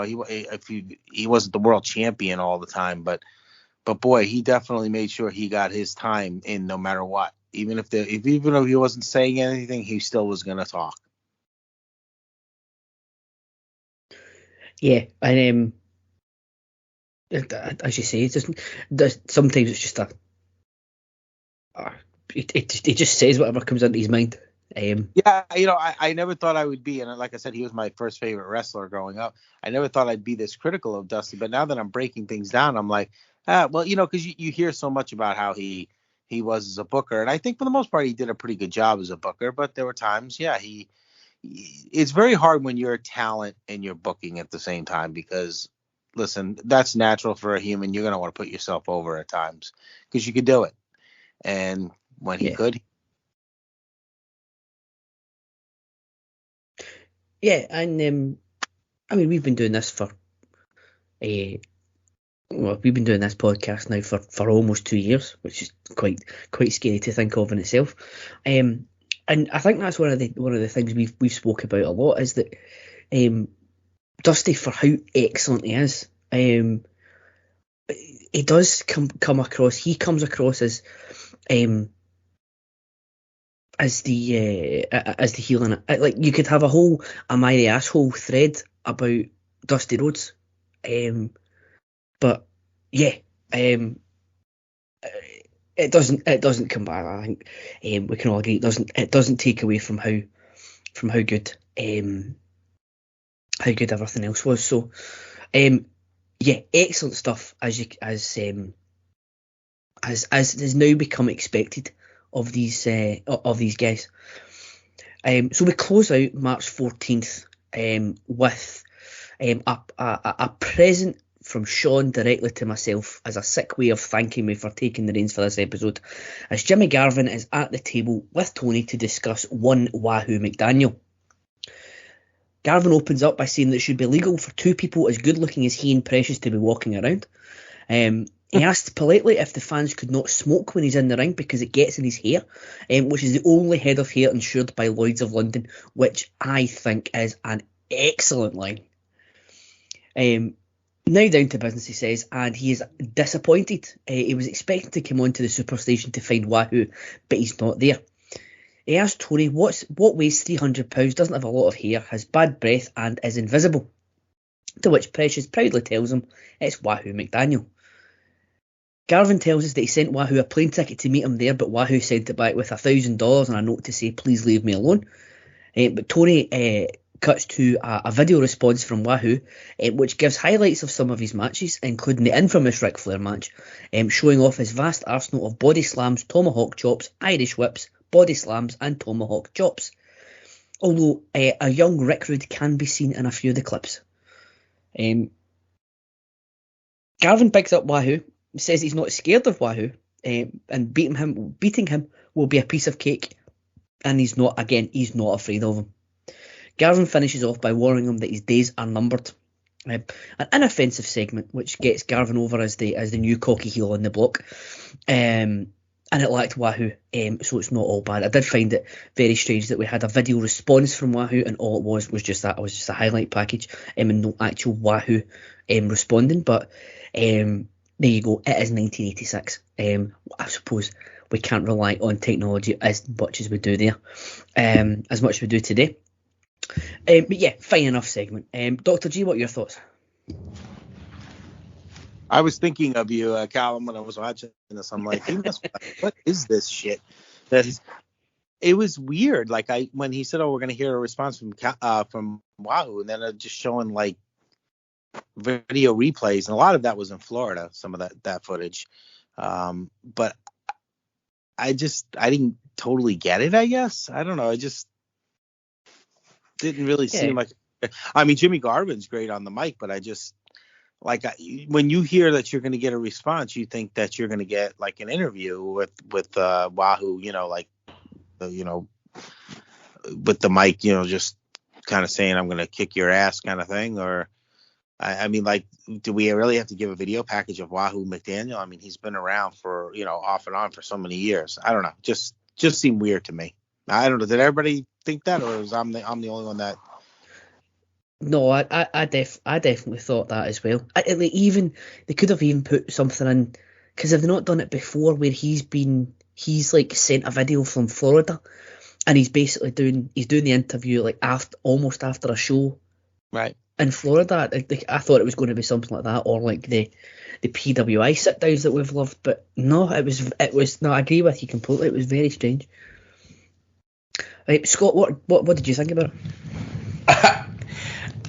wasn't the world champion all the time, but boy, he definitely made sure he got his time in no matter what. Even if he wasn't saying anything, he still was going to talk. Yeah. And, as you say, sometimes it's just he just says whatever comes into his mind. I never thought I would be, and like I said, he was my first favorite wrestler growing up. I never thought I'd be this critical of Dusty, but now that I'm breaking things down, I'm like, because you hear so much about how he was as a booker, and I think for the most part he did a pretty good job as a booker. But there were times, it's very hard when you're a talent and you're booking at the same time because, listen, that's natural for a human. You're gonna want to put yourself over at times because you could do it, and when he could. Yeah, and we've been doing this we've been doing this podcast now for almost 2 years, which is quite scary to think of in itself. And I think that's one of the things we've spoke about a lot is that Dusty, for how excellent he is, he does come across. He comes across as the heel in it. Like you could have a whole "Am I the asshole" thread about Dusty Rhodes, but it doesn't come back. I think we can all agree it doesn't take away from how good everything else was. So excellent stuff as has now become expected of these guys. So we close out March 14th with a present from Shawn directly to myself as a sick way of thanking me for taking the reins for this episode, as Jimmy Garvin is at the table with Tony to discuss one Wahoo McDaniel. Garvin opens up by saying that it should be legal for two people as good looking as he and Precious to be walking around. He asked politely if the fans could not smoke when he's in the ring because it gets in his hair, which is the only head of hair insured by Lloyd's of London, which I think is an excellent line. Now down to business, he says, and he is disappointed. He was expecting to come onto the Superstation to find Wahoo, but he's not there. He asked Tony what weighs 300 pounds, doesn't have a lot of hair, has bad breath and is invisible. To which Precious proudly tells him it's Wahoo McDaniel. Garvin tells us that he sent Wahoo a plane ticket to meet him there, but Wahoo sent it back with $1,000 and a note to say, please leave me alone. But Tony cuts to a video response from Wahoo, which gives highlights of some of his matches, including the infamous Ric Flair match, showing off his vast arsenal of body slams, tomahawk chops, Irish whips, body slams and tomahawk chops. although a young Rick Rude can be seen in a few of the clips. Garvin bigs up Wahoo, says he's not scared of Wahoo, and beating him will be a piece of cake, and he's not afraid of him. Garvin finishes off by warning him that his days are numbered. An inoffensive segment which gets Garvin over as the new cocky heel on the block, and it lacked Wahoo, so it's not all bad. I did find it very strange that we had a video response from Wahoo and all it was just that. It was just a highlight package and no actual Wahoo responding, but there you go. It is 1986. I suppose we can't rely on technology as much as we do there, as much as we do today. But yeah, fine enough segment. Dr. G, what are your thoughts? I was thinking of you, Calum, when I was watching this. I'm like, what is this shit? It was weird. Like when he said, "Oh, we're going to hear a response from Wahoo," and then just showing like video replays, and a lot of that was in Florida. Some of that footage, but I didn't totally get it. I guess I don't know. I just didn't really seem like. I mean, Jimmy Garvin's great on the mic, but I just. Like when you hear that you're going to get a response, you think that you're going to get like an interview with Wahoo, with the mic, just kind of saying I'm going to kick your ass kind of thing. Or I mean, like, do we really have to give a video package of Wahoo McDaniel? I mean, he's been around for off and on for so many years. I don't know, just seemed weird to me. I don't know. Did everybody think that, or was I'm the only one that? No, I definitely thought that as well. They could have even put something in, because have they not done it before where he's like sent a video from Florida, and he's basically doing the interview like almost after a show, right, in Florida. I thought it was going to be something like that, or like the PWI sit downs that we've loved, but no, it was. No, I agree with you completely. It was very strange. Right, Scott, what did you think about it?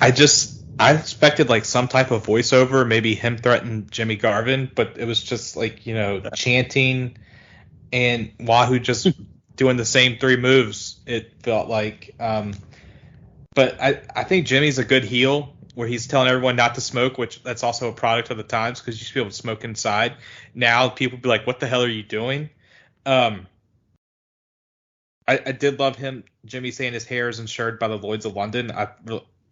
I expected like some type of voiceover, maybe him threatening Jimmy Garvin, but it was just like, chanting and Wahoo just doing the same three moves. It felt like, but I think Jimmy's a good heel where he's telling everyone not to smoke, which that's also a product of the times because you used to be able to smoke inside. Now people be like, what the hell are you doing? I did love Jimmy saying his hair is insured by the Lloyds of London.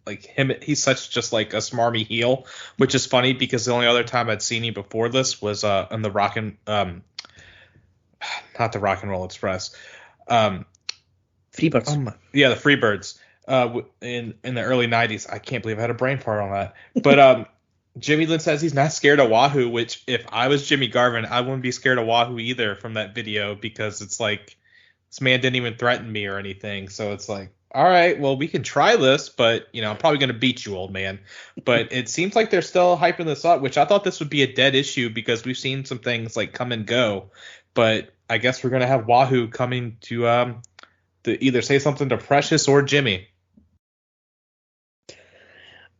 Like him, he's such just like a smarmy heel, which is funny because the only other time I'd seen him before this was in the not the Rock and Roll Express, Freebirds. The Freebirds in the early '90s. I can't believe I had a brain fart on that. But Jimmy Lynn says he's not scared of Wahoo, which if I was Jimmy Garvin, I wouldn't be scared of Wahoo either from that video because it's like this man didn't even threaten me or anything. So it's like, all right, well, we can try this, but, I'm probably going to beat you, old man. But it seems like they're still hyping this up, which I thought this would be a dead issue because we've seen some things like come and go. But I guess we're going to have Wahoo coming to either say something to Precious or Jimmy.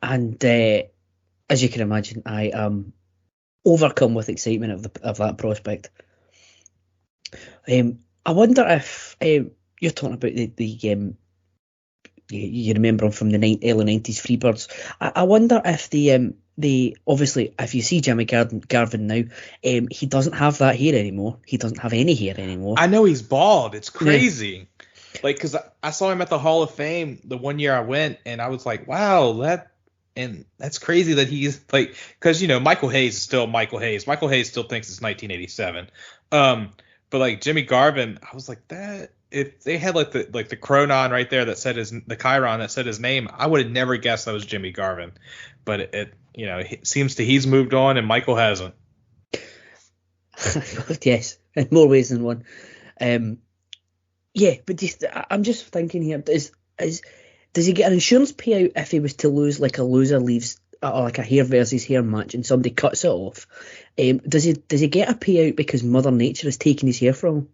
And as you can imagine, I am overcome with excitement of that prospect. I wonder if you're talking about the you remember him from the early 90s Freebirds. I wonder if the obviously if you see Jimmy Garvin now, he doesn't have that hair anymore. He doesn't have any hair anymore. I know he's bald. It's crazy. Yeah. Like, because I saw him at the Hall of Fame the one year I went, and I was like, wow, that's crazy that he's like, because Michael Hayes is still Michael Hayes. Michael Hayes still thinks it's 1987. But like Jimmy Garvin, I was like that. If they had like the chronon right there that said the chyron that said his name, I would have never guessed that was Jimmy Garvin. But it seems he's moved on and Michael hasn't. Yes, in more ways than one. Yeah, but I'm just thinking here: does he get an insurance payout if he was to lose, like a loser leaves, or like a hair versus hair match, and somebody cuts it off? Does he get a payout because Mother Nature is taking his hair from him?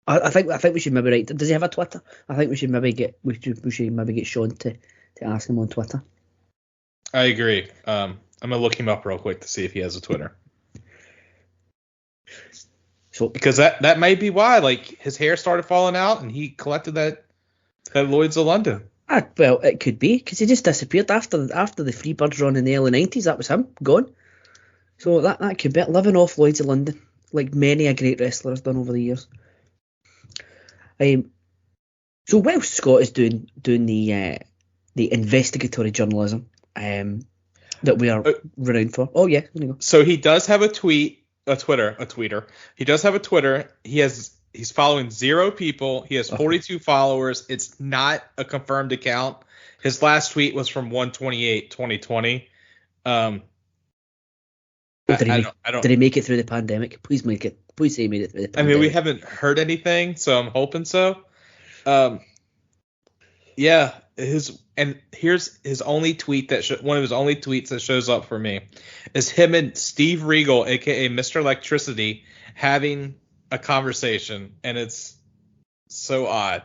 I think we should maybe write. Does he have a Twitter? I think we should maybe get Shawn to ask him on Twitter. I agree. I'm gonna look him up real quick to see if he has a Twitter. So because that may be why, like, his hair started falling out and he collected that at Lloyd's of London. Well, it could be, because he just disappeared after the Freebirds run in the early 90s. That was him, gone. So that could be it, living off Lloyd's of London, like many a great wrestler has done over the years. So while Scott is doing the investigatory journalism that we are renowned for. Oh yeah, there you go. So he does have a tweeter. He does have a Twitter. He's following 0 people. He has 42 followers. It's not a confirmed account. His last tweet was from 1/28/2020. Did he make it through the pandemic? Please say he made it through the pandemic. I mean, we haven't heard anything, so I'm hoping so. Yeah, here's his only tweet one of his only tweets that shows up for me is him and Steve Regal, aka Mr. Electricity, having a conversation, and it's so odd.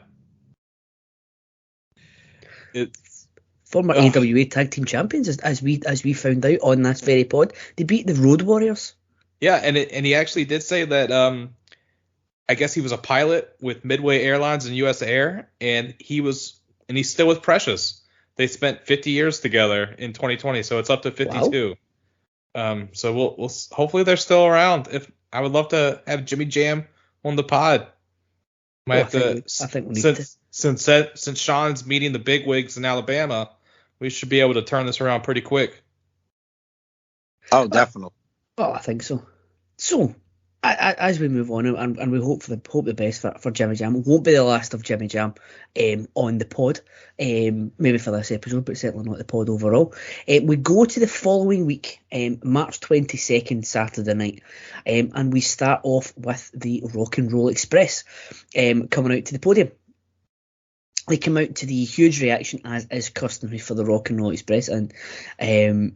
It's former AWA Tag Team Champions, as we found out on this very pod. They beat the Road Warriors. Yeah, and he actually did say that I guess he was a pilot with Midway Airlines and US Air, and he's still with Precious. They spent 50 years together in 2020, so it's up to 52. Wow. So we'll hopefully they're still around. If I would love to have Jimmy Jam on the pod. I think we need to. Since Shawn's meeting the bigwigs in Alabama, we should be able to turn this around pretty quick. Oh, definitely. Oh, I think so. So, as we move on, and we hope the best for Jimmy Jam. It won't be the last of Jimmy Jam on the pod, maybe for this episode, but certainly not the pod overall. We go to the following week, March 22nd, Saturday night, and we start off with the Rock and Roll Express coming out to the podium. They come out to the huge reaction, as is customary for the Rock and Roll Express, and they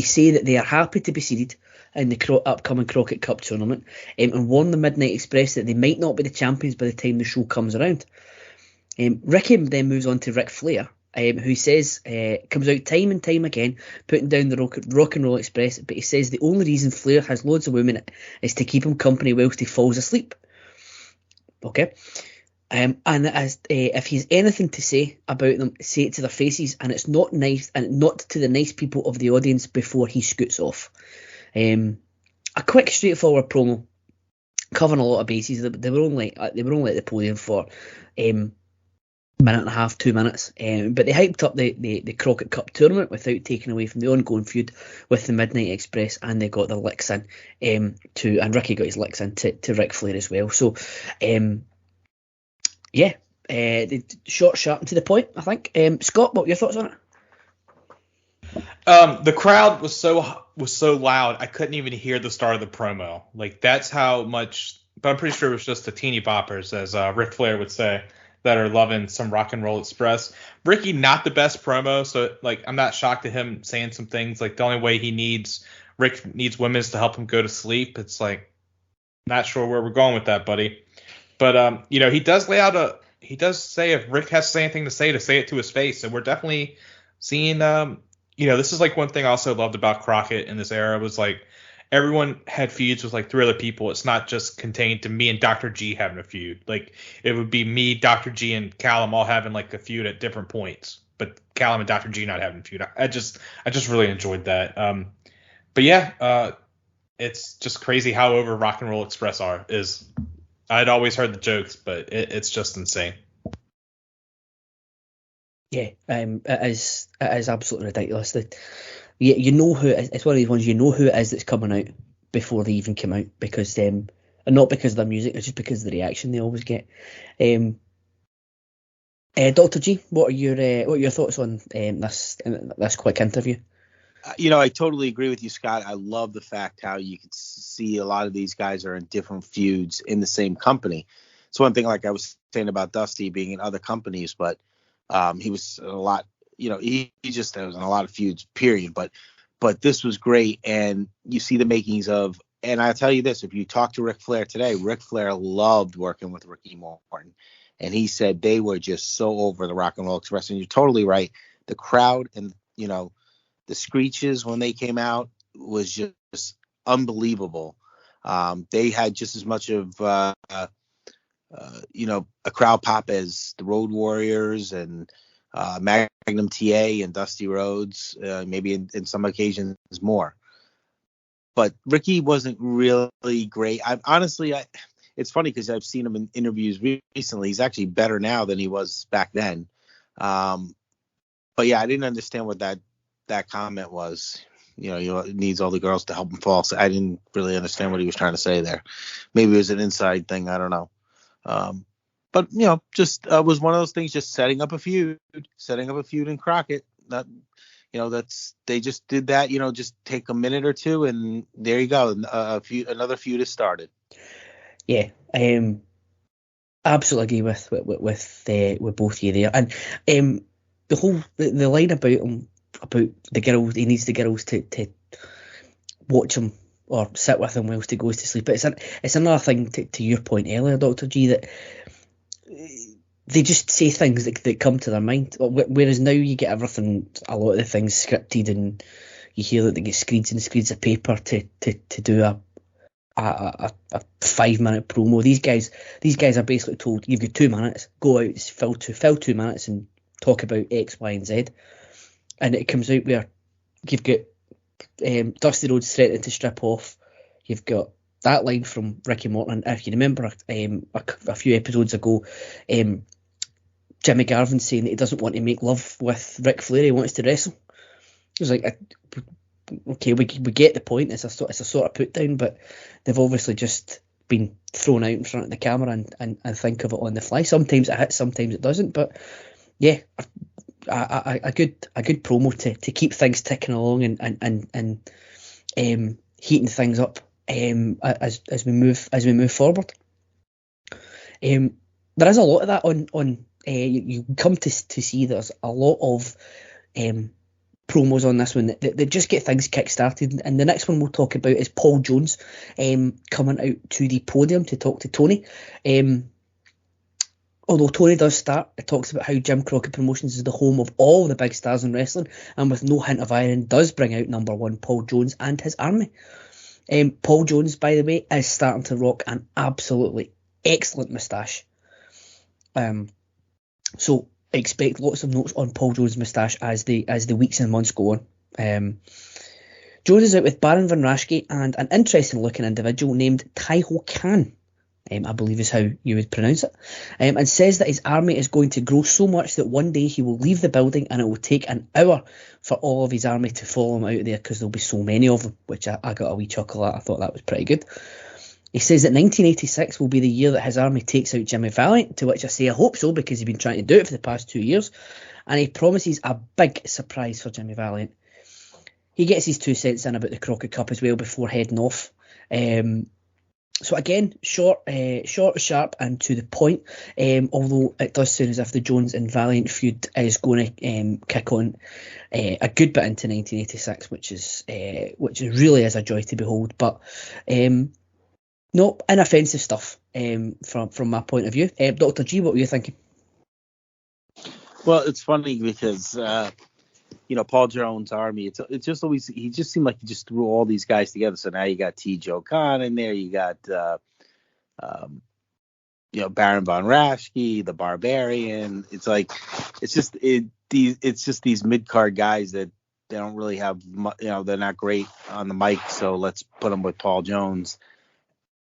say that they are happy to be seeded in the upcoming Crockett Cup tournament, and warn the Midnight Express that they might not be the champions by the time the show comes around. Ricky then moves on to Ric Flair, who says, comes out time and time again, putting down the Rock and Roll Express, but he says the only reason Flair has loads of women is to keep him company whilst he falls asleep. Okay. And as if he has anything to say about them, say it to their faces, and it's not nice, and not to the nice people of the audience before he scoots off. A quick, straightforward promo, covering a lot of bases. They were only at the podium for minute and a half, 2 minutes, but they hyped up the Crockett Cup tournament without taking away from the ongoing feud with the Midnight Express, and they got their licks in and Ricky got his licks in to Ric Flair as well. So. Short, sharp, and to the point, I think. Scott, what were your thoughts on it? The crowd was so loud, I couldn't even hear the start of the promo. Like, that's how much, but I'm pretty sure it was just the teeny boppers, as Ric Flair would say, that are loving some Rock and Roll Express. Ricky, not the best promo, so, like, I'm not shocked at him saying some things. Like, the only way Rick needs women is to help him go to sleep. It's like, not sure where we're going with that, buddy. But, he does he does say if Rick has anything to say it to his face. And we're definitely seeing, this is like one thing I also loved about Crockett in this era was like everyone had feuds with like 3 other people. It's not just contained to me and Dr. G having a feud. Like it would be me, Dr. G, and Calum all having like a feud at different points, but Calum and Dr. G not having a feud. I just really enjoyed that. But yeah, it's just crazy how over Rock and Roll Express is. I'd always heard the jokes, but it's just insane. Yeah, it is absolutely ridiculous. That you know who it's one of these ones you know who it is that's coming out before they even come out because and not because of their music, it's just because of the reaction they always get. Dr. G, what are your thoughts on this quick interview? I totally agree with you, Scott. I love the fact how you could see a lot of these guys are in different feuds in the same company. It's one thing, like I was saying about Dusty being in other companies, but he was in a lot, he just was in a lot of feuds, period. But this was great. And you see the makings of, and I'll tell you this, if you talk to Ric Flair today, Ric Flair loved working with Ricky Morton. And he said they were just so over the Rock and Roll Express. And you're totally right. The crowd and, the screeches when they came out was just unbelievable. They had just as much of a crowd pop as the Road Warriors and Magnum TA and Dusty Rhodes, maybe in some occasions more. But Ricky wasn't really great. It's funny because I've seen him in interviews recently. He's actually better now than he was back then. But yeah, I didn't understand what that comment was. He needs all the girls to help him fall. So I didn't really understand what he was trying to say there. Maybe it was an inside thing. I don't know. But just was one of those things. Just setting up a feud in Crockett. They just did that. Just take a minute or two, and there you go. Another feud has started. Yeah, absolutely agree with both of you there. And the line about the girls, he needs the girls to watch him or sit with him whilst he goes to sleep. It's another thing to your point earlier, Dr. G, that they just say things that come to their mind. Whereas now you get everything, a lot of the things scripted, and you hear that they get screeds and screeds of paper to do a 5-minute promo. These guys are basically told, you've got 2 minutes, go out, fill 2 minutes and talk about X, Y, and Z. And it comes out where you've got Dusty Rhodes threatening to strip off. You've got that line from Ricky Morton. If you remember a few episodes ago, Jimmy Garvin saying that he doesn't want to make love with Ric Flair, he wants to wrestle. It was like, okay, we get the point. It's a sort of put down, but they've obviously just been thrown out in front of the camera and think of it on the fly. Sometimes it hits, sometimes it doesn't. But yeah, a good promo to keep things ticking along and heating things up as we move forward. There is a lot of that on. You come to see there's a lot of promos on this one that just get things kick-started. And the next one we'll talk about is Paul Jones coming out to the podium to talk to Tony. Although Tony does start, it talks about how Jim Crockett Promotions is the home of all the big stars in wrestling, and with no hint of iron does bring out number one Paul Jones and his army. Paul Jones, by the way, is starting to rock an absolutely excellent moustache. So expect lots of notes on Paul Jones' moustache as the weeks and months go on. Jones is out with Baron Von Raschke and an interesting looking individual named Taiho Khan, I believe is how you would pronounce it, and says that his army is going to grow so much that one day he will leave the building and it will take an hour for all of his army to follow him out of there because there'll be so many of them, which I got a wee chuckle at. I thought that was pretty good. He says that 1986 will be the year that his army takes out Jimmy Valiant, to which I say I hope so, because he's been trying to do it for the past 2 years, and he promises a big surprise for Jimmy Valiant. He gets his 2 cents in about the Crockett Cup as well before heading off. So again, short, sharp, and to the point. Although it does sound as if the Jones and Valiant feud is going to kick on a good bit into 1986, which really is a joy to behold. But no, inoffensive stuff from my point of view. Dr. G, what were you thinking? Well, it's funny because Paul Jones' army. It's just always, he just seemed like he just threw all these guys together. So now you got T.J. Khan in there, you got Baron Von Raschke, the Barbarian. It's like it's just these mid card guys that they don't really have. They're not great on the mic, so let's put them with Paul Jones.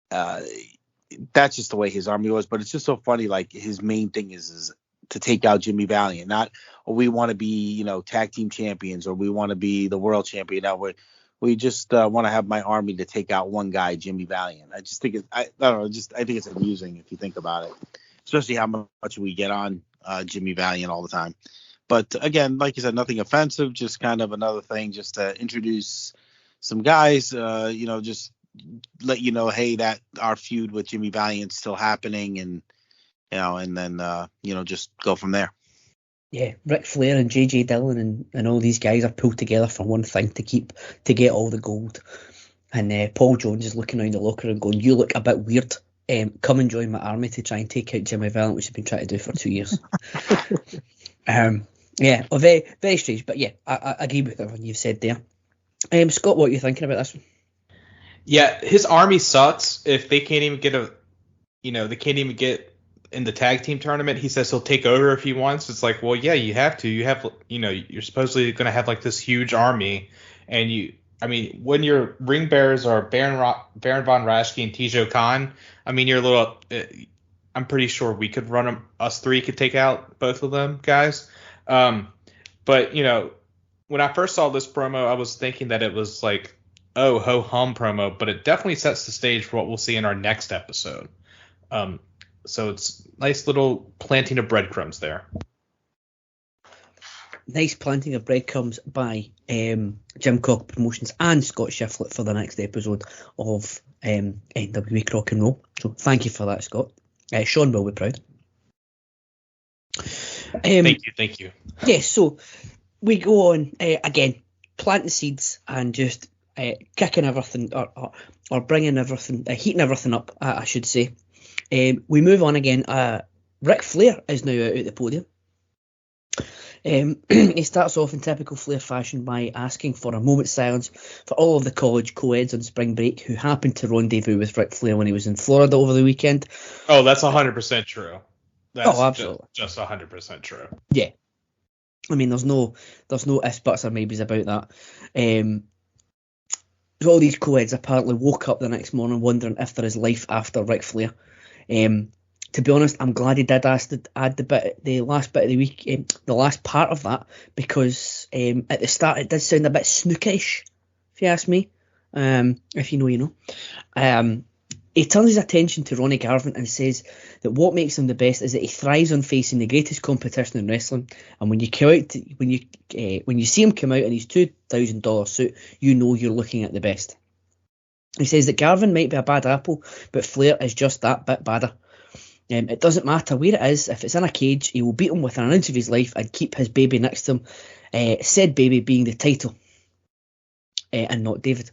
That's just the way his army was. But it's just so funny. Like his main thing is to take out Jimmy Valiant. Not, we want to be, tag team champions, or we want to be the world champion. Now we just want to have my army to take out one guy, Jimmy Valiant. I just think I think it's amusing if you think about it, especially how much we get on Jimmy Valiant all the time. But again, like you said, nothing offensive, just kind of another thing just to introduce some guys, just let you know, hey, that our feud with Jimmy Valiant's still happening, and and then just go from there. Yeah, Ric Flair and JJ Dillon and all these guys are pulled together for one thing, to get all the gold. And Paul Jones is looking around the locker room going, "You look a bit weird. Come and join my army to try and take out Jimmy Valiant, which I've been trying to do for 2 years." Yeah, well, very, very strange. But yeah, I agree with everything you've said there. Scott, what are you thinking about this one? Yeah, his army sucks if they can't even get they can't even get in the tag team tournament, he says he'll take over if he wants. It's like, well, yeah, you have to. You have, you're supposedly going to have like this huge army, and when your ring bearers are Baron von Raschke and Tijo Khan, you're a little. I'm pretty sure we could run them. Us three could take out both of them guys. But when I first saw this promo, I was thinking that it was like, oh, ho hum promo, but it definitely sets the stage for what we'll see in our next episode. So it's nice little planting of breadcrumbs there. Nice planting of breadcrumbs by Jim Crockett Promotions and Scott Shiflett for the next episode of NWA Crock and Roll. So thank you for that, Scott. Shawn will be proud. Thank you. Yeah, so we go on again, planting seeds and just kicking everything or bringing everything, heating everything up, I should say. We move on again. Ric Flair is now out at the podium. He starts off in typical Flair fashion by asking for a moment's silence for all of the college co-eds on spring break who happened to rendezvous with Ric Flair when he was in Florida over the weekend. Oh, that's 100% true. That's absolutely. Just 100% true. Yeah. There's no ifs, buts, or maybes about that. All these co-eds apparently woke up the next morning wondering if there is life after Ric Flair. To be honest, I'm glad he did add the last bit of the week, the last part of that, because at the start it did sound a bit snookish, if you ask me. If you know, you know. He turns his attention to Ronnie Garvin and says that what makes him the best is that he thrives on facing the greatest competition in wrestling. And when you see him come out in his $2,000 suit, you know you're looking at the best. He says that Garvin might be a bad apple, but Flair is just that bit badder. It doesn't matter where it is. If it's in a cage, he will beat him within an inch of his life and keep his baby next to him. Said baby being the title, and not David.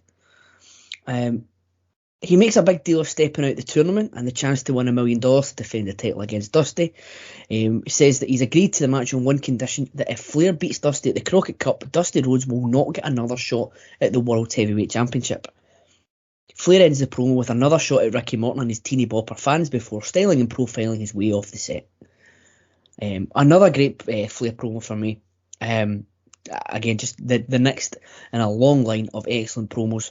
He makes a big deal of stepping out the tournament and the chance to win $1 million to defend the title against Dusty. He says that he's agreed to the match on one condition, that if Flair beats Dusty at the Crockett Cup, Dusty Rhodes will not get another shot at the World Heavyweight Championship. Flair ends the promo with another shot at Ricky Morton and his teeny bopper fans before styling and profiling his way off the set. Another great Flair promo for me. Again, just the next in a long line of excellent promos.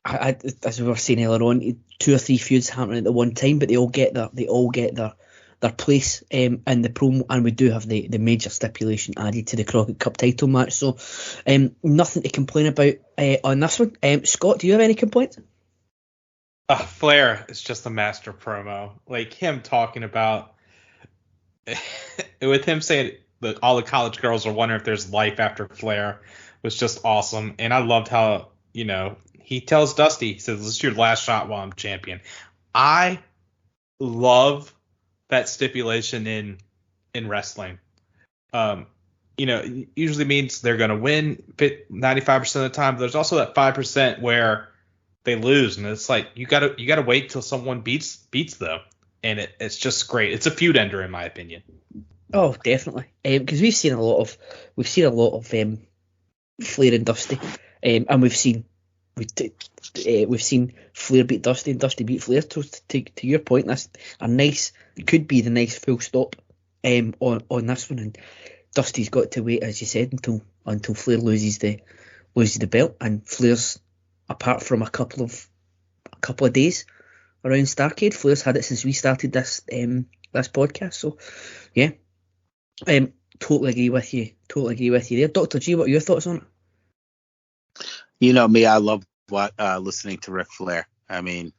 As we were saying earlier on, 2 or 3 feuds happening at the one time, but they all get their place in the promo, and we do have the major stipulation added to the Crockett Cup title match. So nothing to complain about on this one. Scott, do you have any complaints? Flair is just a master promo. Like him talking about with him saying that all the college girls are wondering if there's life after Flair was just awesome. And I loved how, he tells Dusty, he says, this is your last shot while I'm champion. I love that stipulation in wrestling. It usually means they're going to win 95% of the time. But there's also that 5% where they lose, and it's like you gotta wait till someone beats them, and it's just great. It's a feud ender, in my opinion. Oh, definitely. Because we've seen a lot of Flair and Dusty, and we've seen Flair beat Dusty and Dusty beat Flair. To your point, that's could be the nice full stop on this one. And Dusty's got to wait, as you said, until Flair loses the belt, and Flair's, apart from a couple of days around Starrcade, Flair's had it since we started this podcast. So yeah, totally agree with you there. Dr. G, what are your thoughts on it? You know me, I love listening to Ric Flair. I mean,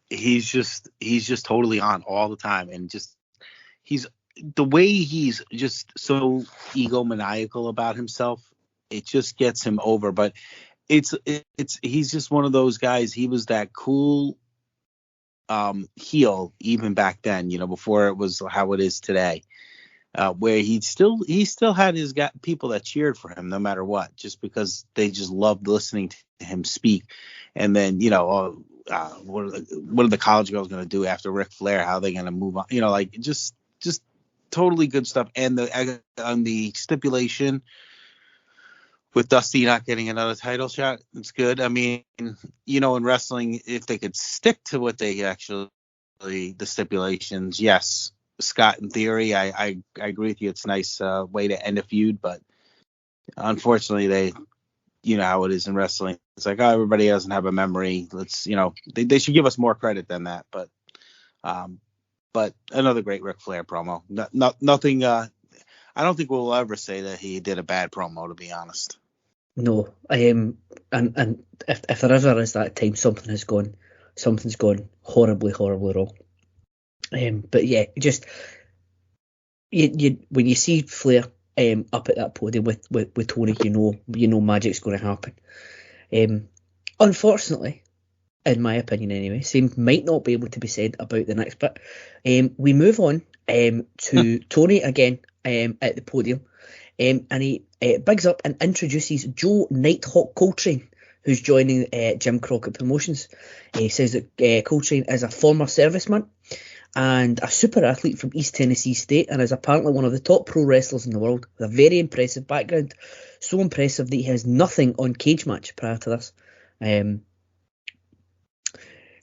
he's just totally on all the time, and just the way he's just so egomaniacal about himself, it just gets him over. But he's just one of those guys. He was that cool heel even back then, before it was how it is today. Where he still had his people that cheered for him no matter what, just because they just loved listening to him speak. And then, what are the college girls going to do after Ric Flair? How are they going to move on? Just totally good stuff. And on the stipulation with Dusty not getting another title shot, it's good. I mean, in wrestling, if they could stick to what they actually, the stipulations, yes, Scott, in theory, I agree with you. It's a nice way to end a feud, but unfortunately, you know how it is in wrestling. It's like, everybody doesn't have a memory. Let's, they should give us more credit than that. But another great Ric Flair promo. Nothing. I don't think we'll ever say that he did a bad promo, to be honest. No, and if there ever is that time, something's gone horribly, horribly wrong. But yeah, just you when you see Flair up at that podium with Tony, you know magic's going to happen. Unfortunately, in my opinion anyway, same might not be able to be said about the next bit. We move on to Tony again at the podium, and he bigs up and introduces Joe Nighthawk Coltrane, who's joining Jim Crockett Promotions. He says that Coltrane is a former serviceman and a super athlete from East Tennessee State, and is apparently one of the top pro wrestlers in the world with a very impressive background. So impressive that he has nothing on Cage Match prior to this.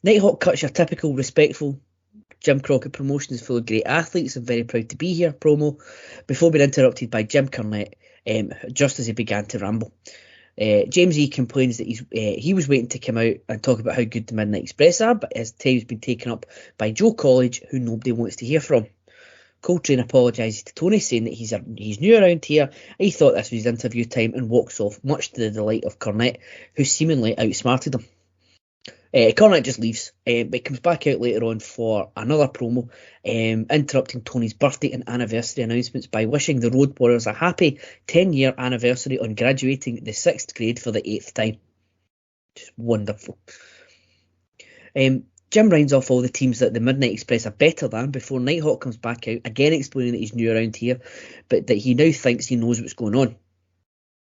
Nighthawk cuts your typical respectful Jim Crockett Promotions full of great athletes and very proud to be here promo before being interrupted by Jim Cornette just as he began to ramble. James E complains that he was waiting to come out and talk about how good the Midnight Express are, but his time's been taken up by Joe College, who nobody wants to hear from. Coltrane apologises to Tony, saying that he's new around here. He thought this was his interview time and walks off, much to the delight of Cornette, who seemingly outsmarted him. Cornette just leaves, but he comes back out later on for another promo, interrupting Tony's birthday and anniversary announcements by wishing the Road Warriors a happy 10-year anniversary on graduating the 6th grade for the 8th time. Just wonderful. Jim rounds off all the teams that the Midnight Express are better than before Nighthawk comes back out, again explaining that he's new around here, but that he now thinks he knows what's going on.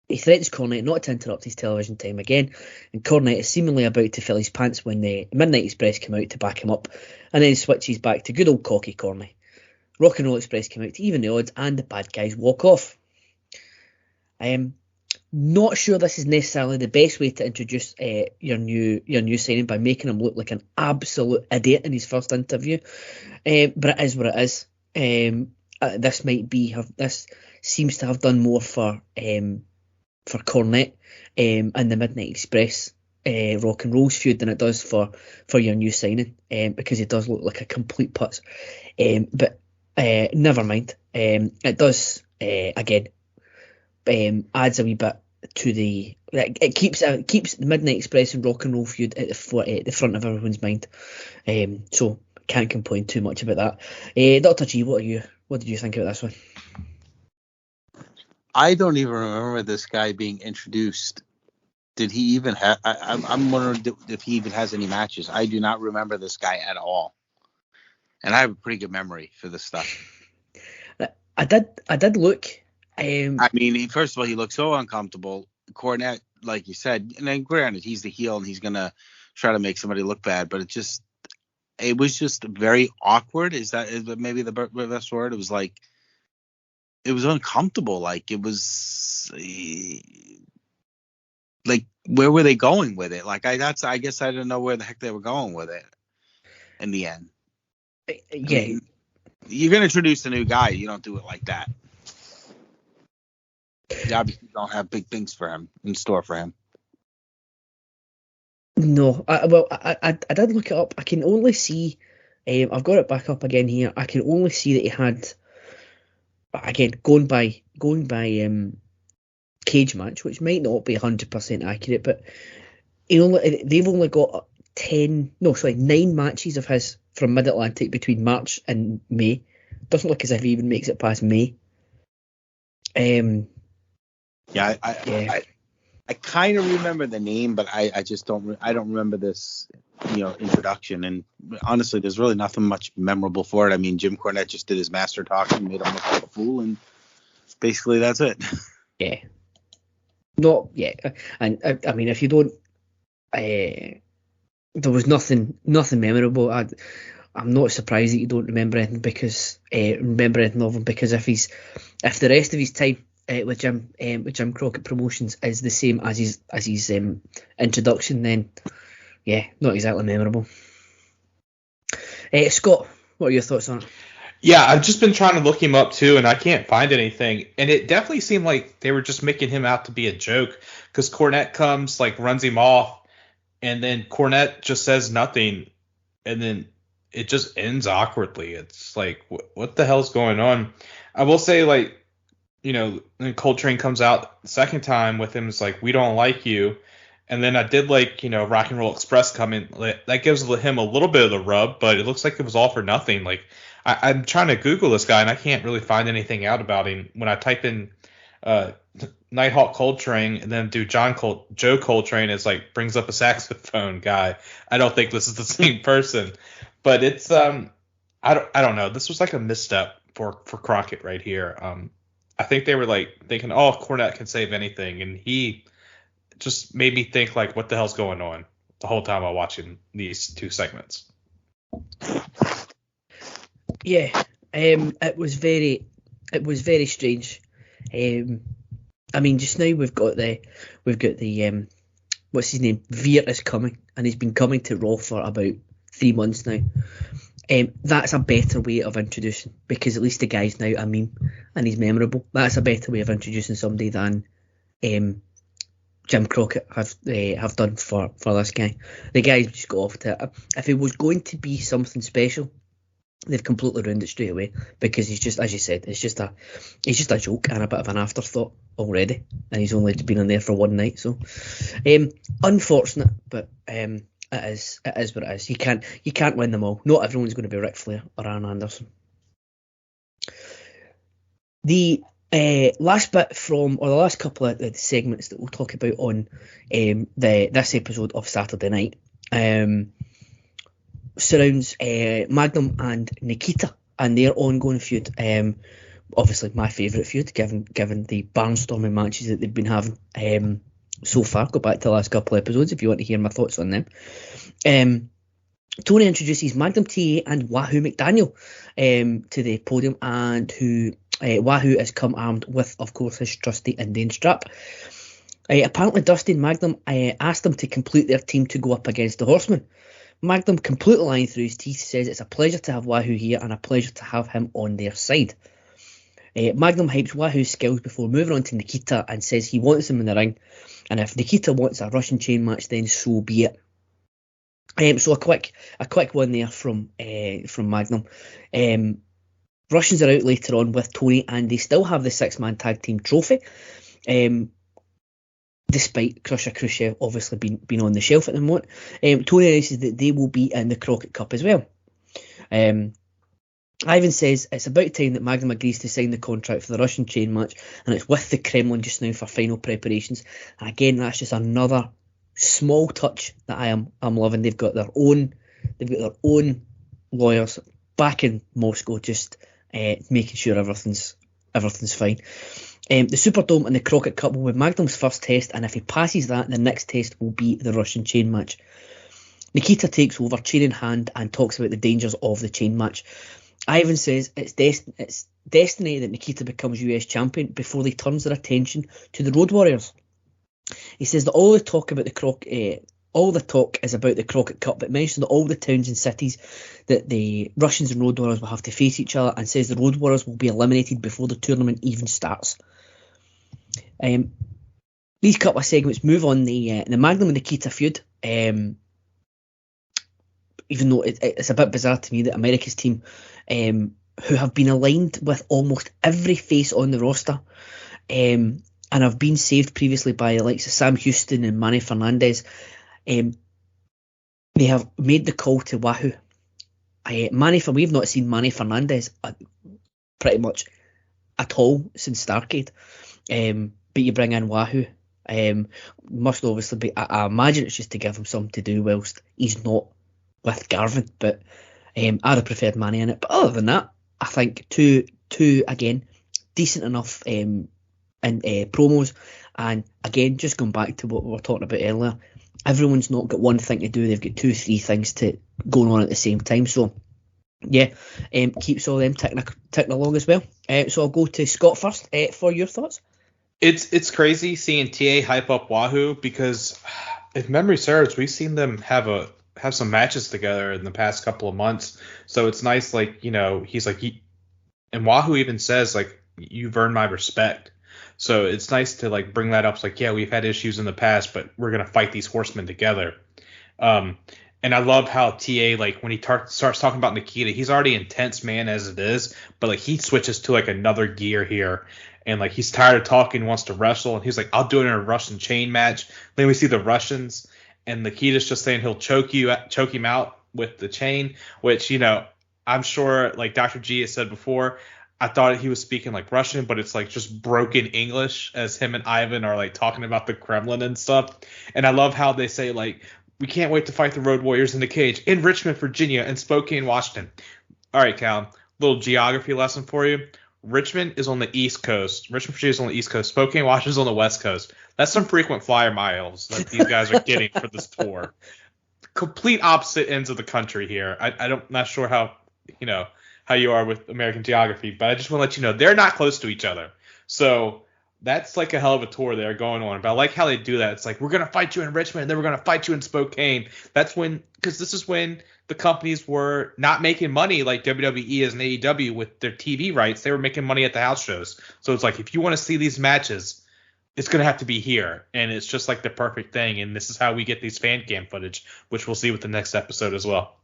He threatens Cornette not to interrupt his television time again, and Cornette is seemingly about to fill his pants when the Midnight Express come out to back him up, and then switches back to good old cocky Cornette. Rock and Roll Express come out to even the odds, and the bad guys walk off. I am not sure this is necessarily the best way to introduce your new signing by making him look like an absolute idiot in his first interview, but it is what it is. This seems to have done more for Cornette and the Midnight Express Rock and Roll's feud than it does for your new signing, because he does look like a complete putz. But never mind. It does again adds a wee bit to the. It keeps the Midnight Express and Rock and Roll feud at the front of everyone's mind. So can't complain too much about that. Dr. G, what did you think about this one? I don't even remember this guy being introduced. Did he even have? I'm wondering if he even has any matches. I do not remember this guy at all, and I have a pretty good memory for this stuff. I did look. I mean, first of all, he looked so uncomfortable. Cornette, like you said, and then granted, he's the heel and he's gonna try to make somebody look bad, but it was just very awkward. Is that maybe the best word? It was like. It was uncomfortable. Like it was like, where were they going with it? Like I guess I didn't know where the heck they were going with it in the end. Yeah. I mean, you're going to introduce a new guy. You don't do it like that. You obviously don't have big things for him in store for him. No, I did look it up. I can only see, I've got it back up again here. I can only see that he had, again, going by Cage Match, which might not be 100% accurate, but they've only got 9 matches of his from Mid-Atlantic between March and May. Doesn't look as if he even makes it past May. I kind of remember the name, but I just don't remember this, introduction. And honestly, there's really nothing much memorable for it. I mean, Jim Cornette just did his master talk and made him look like a fool, and basically that's it. Yeah. And I mean, if you don't, there was nothing memorable. I'm not surprised that you don't remember anything of him, because if the rest of his time with Jim Crockett Promotions is the same as his introduction, then yeah, not exactly memorable. Scott, what are your thoughts on it? Yeah, I've just been trying to look him up too, and I can't find anything. And it definitely seemed like they were just making him out to be a joke, because Cornette comes, like, runs him off, and then Cornette just says nothing, and then it just ends awkwardly. It's like, what the hell's going on? I will say, like, you know, then Coltrane comes out the second time with him. It's like, we don't like you. And then I did like, you know, Rock and Roll Express coming. That gives him a little bit of the rub, but it looks like it was all for nothing. Like, I'm trying to Google this guy, and I can't really find anything out about him. When I type in Nighthawk Coltrane and then do Joe Coltrane, it's like brings up a saxophone guy. I don't think this is the same person, but it's I don't know. This was like a misstep for Crockett right here. I think they were like thinking, oh, Cornette can save anything, and he just made me think, like, what the hell's going on the whole time while watching these two segments. Yeah, it was very strange. I mean, just now we've got the what's his name? Veer is coming, and he's been coming to Raw for about 3 months now. That's a better way of introducing, because at least the guy's now a meme and he's memorable. That's a better way of introducing somebody than Jim Crockett have done for this guy. The guy's just got off to it. If it was going to be something special, they've completely ruined it straight away, because he's just, as you said, he's just a joke and a bit of an afterthought already, and he's only been in there for one night. So unfortunate, but it is what it is. You can't win them all. Not everyone's going to be Ric Flair or Arn Anderson. The last bit the last couple of the segments that we'll talk about on this episode of Saturday Night surrounds Magnum and Nikita and their ongoing feud. Obviously my favourite feud, given the barnstorming matches that they've been having so far. Go back to the last couple of episodes if you want to hear my thoughts on them. Tony introduces Magnum TA and Wahoo McDaniel to the podium, and Wahoo has come armed with, of course, his trusty Indian strap. Apparently Dusty and Magnum asked him to complete their team to go up against the Horsemen. Magnum, completely lying through his teeth, says it's a pleasure to have Wahoo here and a pleasure to have him on their side. Magnum hypes Wahoo's skills before moving on to Nikita and says he wants him in the ring, and if Nikita wants a Russian chain match, then so be it. So a quick one there from Magnum. Russians are out later on with Tony, and they still have the 6-man tag team trophy, despite Crusher Khrushchev obviously being on the shelf at the moment. Tony announces that they will be in the Crockett Cup as well. Ivan says it's about time that Magnum agrees to sign the contract for the Russian chain match, and it's with the Kremlin just now for final preparations. And again, that's just another small touch that I'm loving. They've got their own lawyers back in Moscow, just making sure everything's fine. The Superdome and the Crockett Cup will be Magnum's first test, and if he passes that, the next test will be the Russian chain match. Nikita takes over, chain in hand, and talks about the dangers of the chain match. Ivan says it's destiny that Nikita becomes US champion before he turns their attention to the Road Warriors. He says that all the talk is about the Crockett Cup, but mentions that all the towns and cities that the Russians and Road Warriors will have to face each other, and says the Road Warriors will be eliminated before the tournament even starts. These couple of segments move on the Magnum and Nikita feud. Even though it's a bit bizarre to me that America's team, who have been aligned with almost every face on the roster, and have been saved previously by the likes of Sam Houston and Manny Fernandez, they have made the call to Wahoo. We've not seen Manny Fernandez pretty much at all since Starrcade, but you bring in Wahoo. Must obviously be, I imagine it's just to give him something to do whilst he's not with Garvin, but I'd have preferred Manny in it. But other than that, I think two again decent enough in promos, and again just going back to what we were talking about earlier, everyone's not got one thing to do, they've got 2-3 things to going on at the same time. So yeah, keeps all them ticking along as well. So I'll go to Scott first for your thoughts. It's crazy seeing TA hype up Wahoo because if memory serves, we've seen them have some matches together in the past couple of months. So it's nice, like, he's like, and Wahoo even says, like, you've earned my respect. So it's nice to, like, bring that up. It's like, yeah, we've had issues in the past, but we're gonna fight these horsemen together. And I love how TA, like, when he starts talking about Nikita, he's already intense man as it is, but like he switches to like another gear here. And like he's tired of talking, wants to wrestle, and he's like, I'll do it in a Russian chain match. Then we see the Russians, and Nikita's just saying he'll choke him out with the chain, which, I'm sure, like Dr. G has said before, I thought he was speaking like Russian, but it's like just broken English as him and Ivan are like talking about the Kremlin and stuff. And I love how they say, like, we can't wait to fight the Road Warriors in the cage in Richmond, Virginia, and Spokane, Washington. All right, Calum, little geography lesson for you. Richmond is on the East Coast. Richmond, Virginia is on the East Coast. Spokane, Washington is on the West Coast. That's some frequent flyer miles that these guys are getting for this tour. Complete opposite ends of the country here. I'm not sure how you are with American geography, but I just want to let you know they're not close to each other. So that's like a hell of a tour they're going on. But I like how they do that. It's like, we're going to fight you in Richmond, and then we're going to fight you in Spokane. Because this is when the companies were not making money like WWE as an AEW with their TV rights. They were making money at the house shows. So it's like, if you want to see these matches, it's going to have to be here. And it's just like the perfect thing. And this is how we get these fan cam footage, which we'll see with the next episode as well.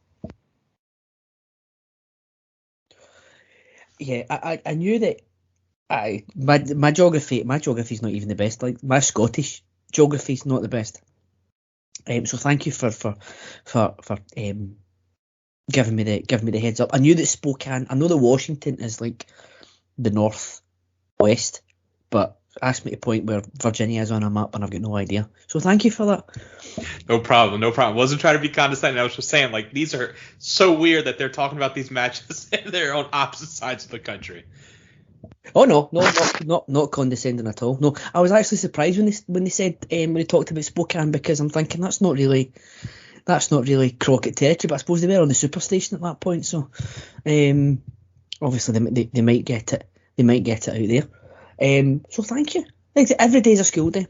Yeah, I knew that. My geography's not even the best. Like, my Scottish geography's not the best. So thank you for giving me the heads up. I knew that Spokane. I know that Washington is like the northwest, but ask me to point where Virginia is on a map, and I've got no idea. So thank you for that. No problem. Wasn't trying to be condescending. I was just saying, like, these are so weird that they're talking about these matches and they're on opposite sides of the country. Oh no, not condescending at all. No, I was actually surprised when they said when they talked about Spokane, because I'm thinking that's not really Crockett territory, but I suppose they were on the Superstation at that point, so obviously they might get it. They might get it out there. So thank you. Every day's a school day.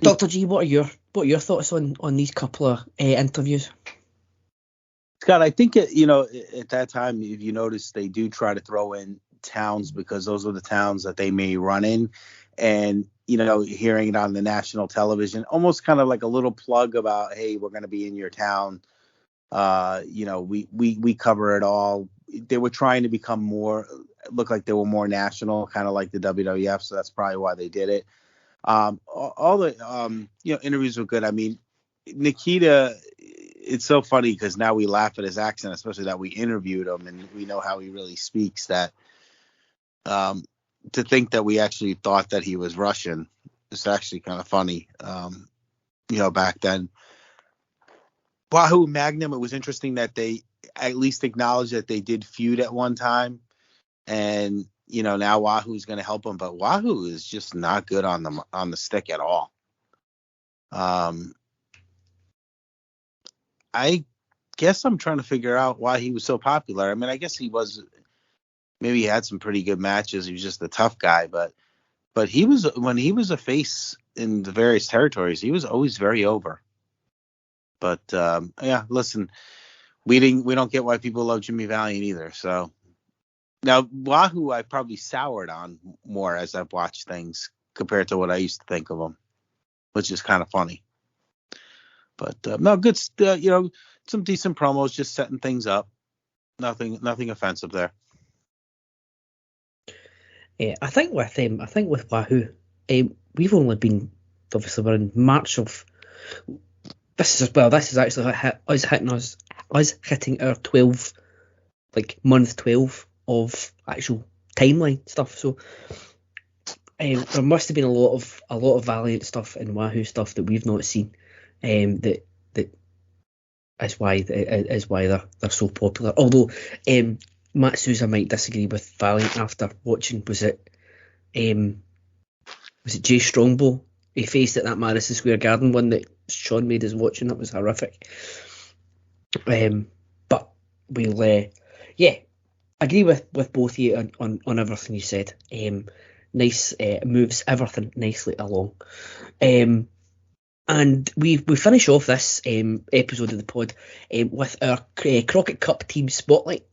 Dr. G, what are your thoughts on these couple of interviews? Scott, I think at that time, if you notice, they do try to throw in towns because those are the towns that they may run in, and hearing it on the national television, almost kind of like a little plug about, hey, we're going to be in your town. We cover it all. They were trying to become look like they were more national, kind of like the WWF. So that's probably why they did it. All the interviews were good. I mean, Nikita. It's so funny because now we laugh at his accent, especially that we interviewed him and we know how he really speaks, that to think that we actually thought that he was Russian is actually kind of funny. Back then. Wahoo Magnum, it was interesting that they at least acknowledged that they did feud at one time. And, now Wahoo's going to help him, but Wahoo is just not good on the stick at all. I guess I'm trying to figure out why he was so popular. I mean, I guess maybe he had some pretty good matches. He was just a tough guy, but when he was a face in the various territories, he was always very over. But listen, we don't get why people love Jimmy Valiant either. So now Wahoo, I probably soured on more as I've watched things compared to what I used to think of him, which is kind of funny. But no, good. Some decent promos, just setting things up. Nothing offensive there. Yeah, I think with Wahoo, we've only been, obviously we're in March of this is actually us hitting our 12, like month 12 of actual timeline stuff. So there must have been a lot of Valiant stuff and Wahoo stuff that we've not seen. That is why they're so popular. Although Matt Souza might disagree with Valiant after watching, was it Jay Strongbow he faced at that Madison Square Garden one that Shawn made us watching? That was horrific. But we'll agree with both of you on everything you said. Nice, moves everything nicely along. And we finish off this episode of the pod with our Crockett Cup team spotlight.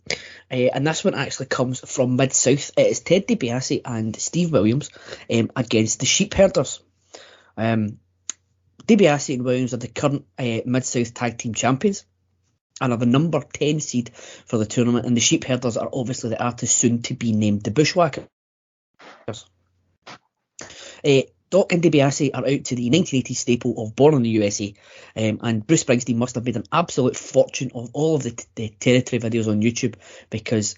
And this one actually comes from Mid-South. It is Ted DiBiase and Steve Williams against the Sheepherders. DiBiase and Williams are the current Mid-South Tag Team Champions and are the number 10 seed for the tournament. And the Sheepherders are obviously the artists soon to be named the Bushwhackers. Doc and DiBiase are out to the 1980s staple of Born in the USA, and Bruce Springsteen must have made an absolute fortune of all of the territory videos on YouTube, because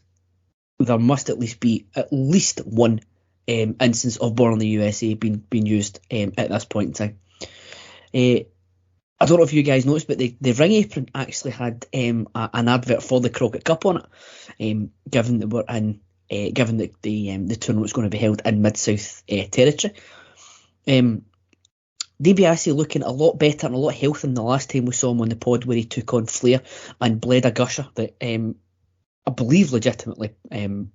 there must at least be one instance of Born in the USA being used at this point in time. I don't know if you guys noticed, but the ring apron actually had an advert for the Crockett Cup on it, given that we're in, given that the tournament was going to be held in Mid-South territory. DiBiase looking a lot better and a lot healthier than the last time we saw him on the pod, where he took on Flair and bled a gusher that I believe legitimately he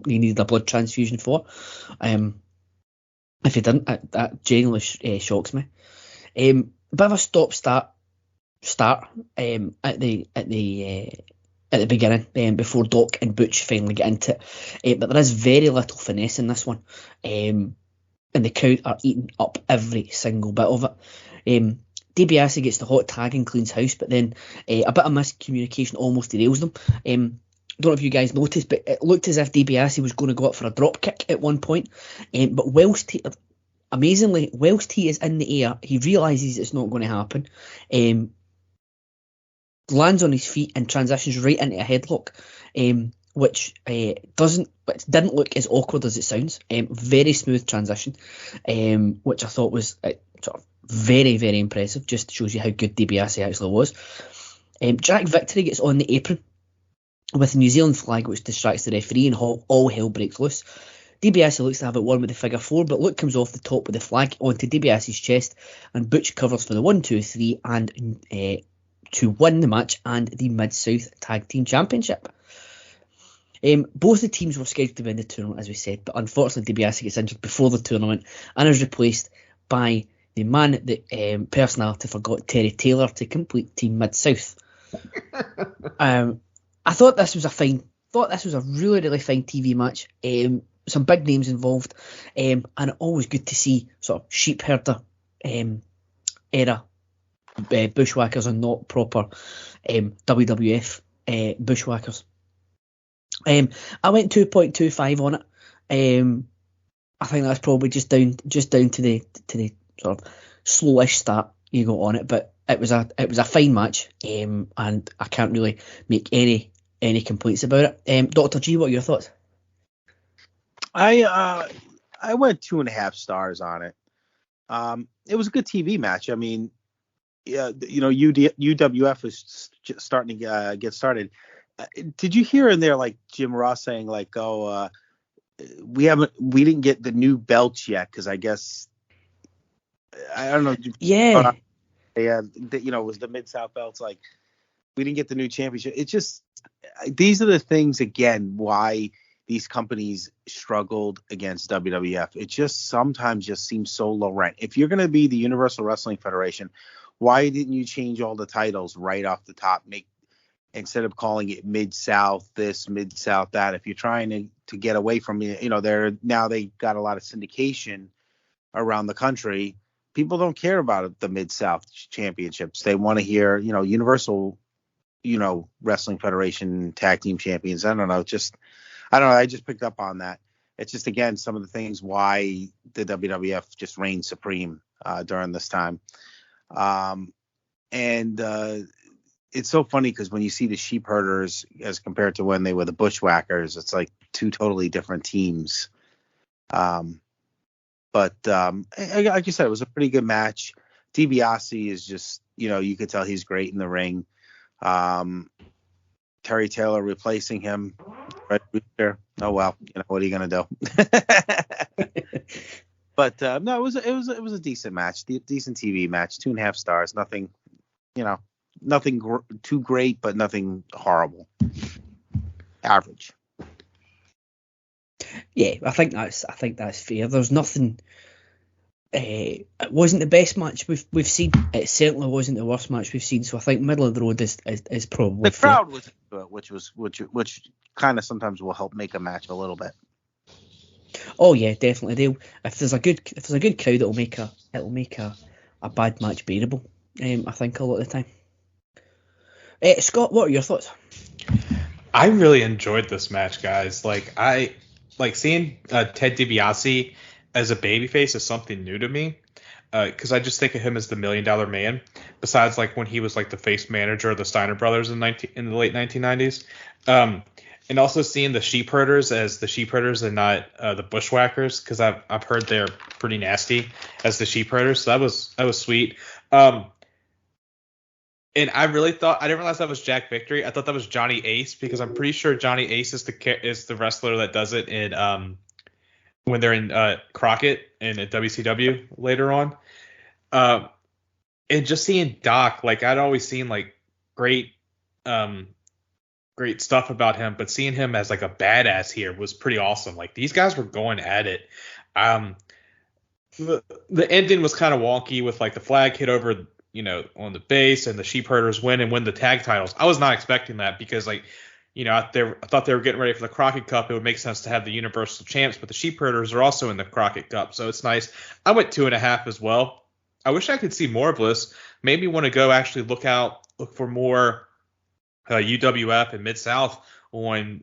needed a blood transfusion for. If he didn't, that genuinely shocks me. Bit of a stop-start at the beginning, before Doc and Butch finally get into it, but there is very little finesse in this one. And the crowd are eating up every single bit of it. DiBiase gets the hot tag and cleans house, but then a bit of miscommunication almost derails them. Don't know if you guys noticed, but it looked as if DiBiase was going to go up for a drop kick at one point. But amazingly, whilst he is in the air, he realises it's not going to happen. Lands on his feet and transitions right into a headlock. Which didn't look as awkward as it sounds. Very smooth transition, which I thought was sort of very, very impressive. Just shows you how good DiBiase actually was. Jack Victory gets on the apron with the New Zealand flag, which distracts the referee, and all hell breaks loose. DiBiase looks to have it won with the figure 4, but Luke comes off the top with the flag onto DiBiase's chest, and Butch covers for the 1, 2, 3, and to win the match and the Mid-South Tag Team Championship. Both the teams were scheduled to win the tournament, as we said, but unfortunately DiBiase gets injured before the tournament and is replaced by the man that personality forgot, Terry Taylor, to complete Team Mid-South. I thought this was a really, really fine TV match. Some big names involved, and always good to see sort of sheepherder era bushwhackers and not proper WWF bushwhackers. I went 2.25 on it. I think that's probably just down to the sort of slowish start you got on it, but it was a fine match, and I can't really make any complaints about it. Dr. G, what are your thoughts? I went 2.5 stars on it. It was a good TV match. I mean, UWF was just starting to get started. Did you hear in there like Jim Ross saying like, we didn't get the new belts yet because I guess I don't know. Yeah. It was the Mid-South belts. Like we didn't get the new championship. It's just these are the things again why these companies struggled against WWF. It just sometimes just seems so low rent. If you're going to be the Universal Wrestling Federation, why didn't you change all the titles right off the top? Instead of calling it Mid-South this, Mid-South that. If you're trying to get away from they got a lot of syndication around the country. People don't care about the Mid-South championships. They want to hear, Universal, Wrestling Federation tag team champions. I don't know. I just picked up on that. It's just, again, some of the things why the WWF just reigned supreme during this time. It's so funny because when you see the Sheepherders as compared to when they were the Bushwhackers, it's like two totally different teams. But like you said, it was a pretty good match. DiBiase is just, you could tell he's great in the ring. Terry Taylor replacing him. Right there. Oh well, what are you gonna do? But no, it was a decent match, decent TV match. 2.5 stars. Nothing, nothing too great, but nothing horrible. Average. Yeah, I think that's fair. There's nothing. It wasn't the best match we've seen. It certainly wasn't the worst match we've seen. So I think middle of the road is probably The fair. crowd was into it, which kind of sometimes will help make a match a little bit. Oh yeah, definitely. If there's a good crowd, it'll make a bad match bearable. I think a lot of the time. Scott, what are your thoughts? I really enjoyed this match, guys. I seeing Ted DiBiase as a babyface is something new to me, because I just think of him as the $1 Million Man. Besides, when he was the face manager of the Steiner Brothers in the late 1990s, and also seeing the Sheepherders as the Sheepherders and not the Bushwhackers, because I've heard they're pretty nasty as the Sheepherders. So that was sweet. And I didn't realize that was Jack Victory. I thought that was Johnny Ace, because I'm pretty sure Johnny Ace is the wrestler that does it in when they're in Crockett and at WCW later on. And just seeing Doc, I'd always seen great stuff about him, but seeing him as a badass here was pretty awesome. These guys were going at it. The ending was kind of wonky with the flag hit over on the base and the Sheepherders win the tag titles. I was not expecting that, because I thought they were getting ready for the Crockett Cup. It would make sense to have the Universal Champs, but the Sheepherders are also in the Crockett Cup, so it's nice. I went 2.5 as well. I wish I could see more of this. Made me want to go actually look for more UWF and Mid-South on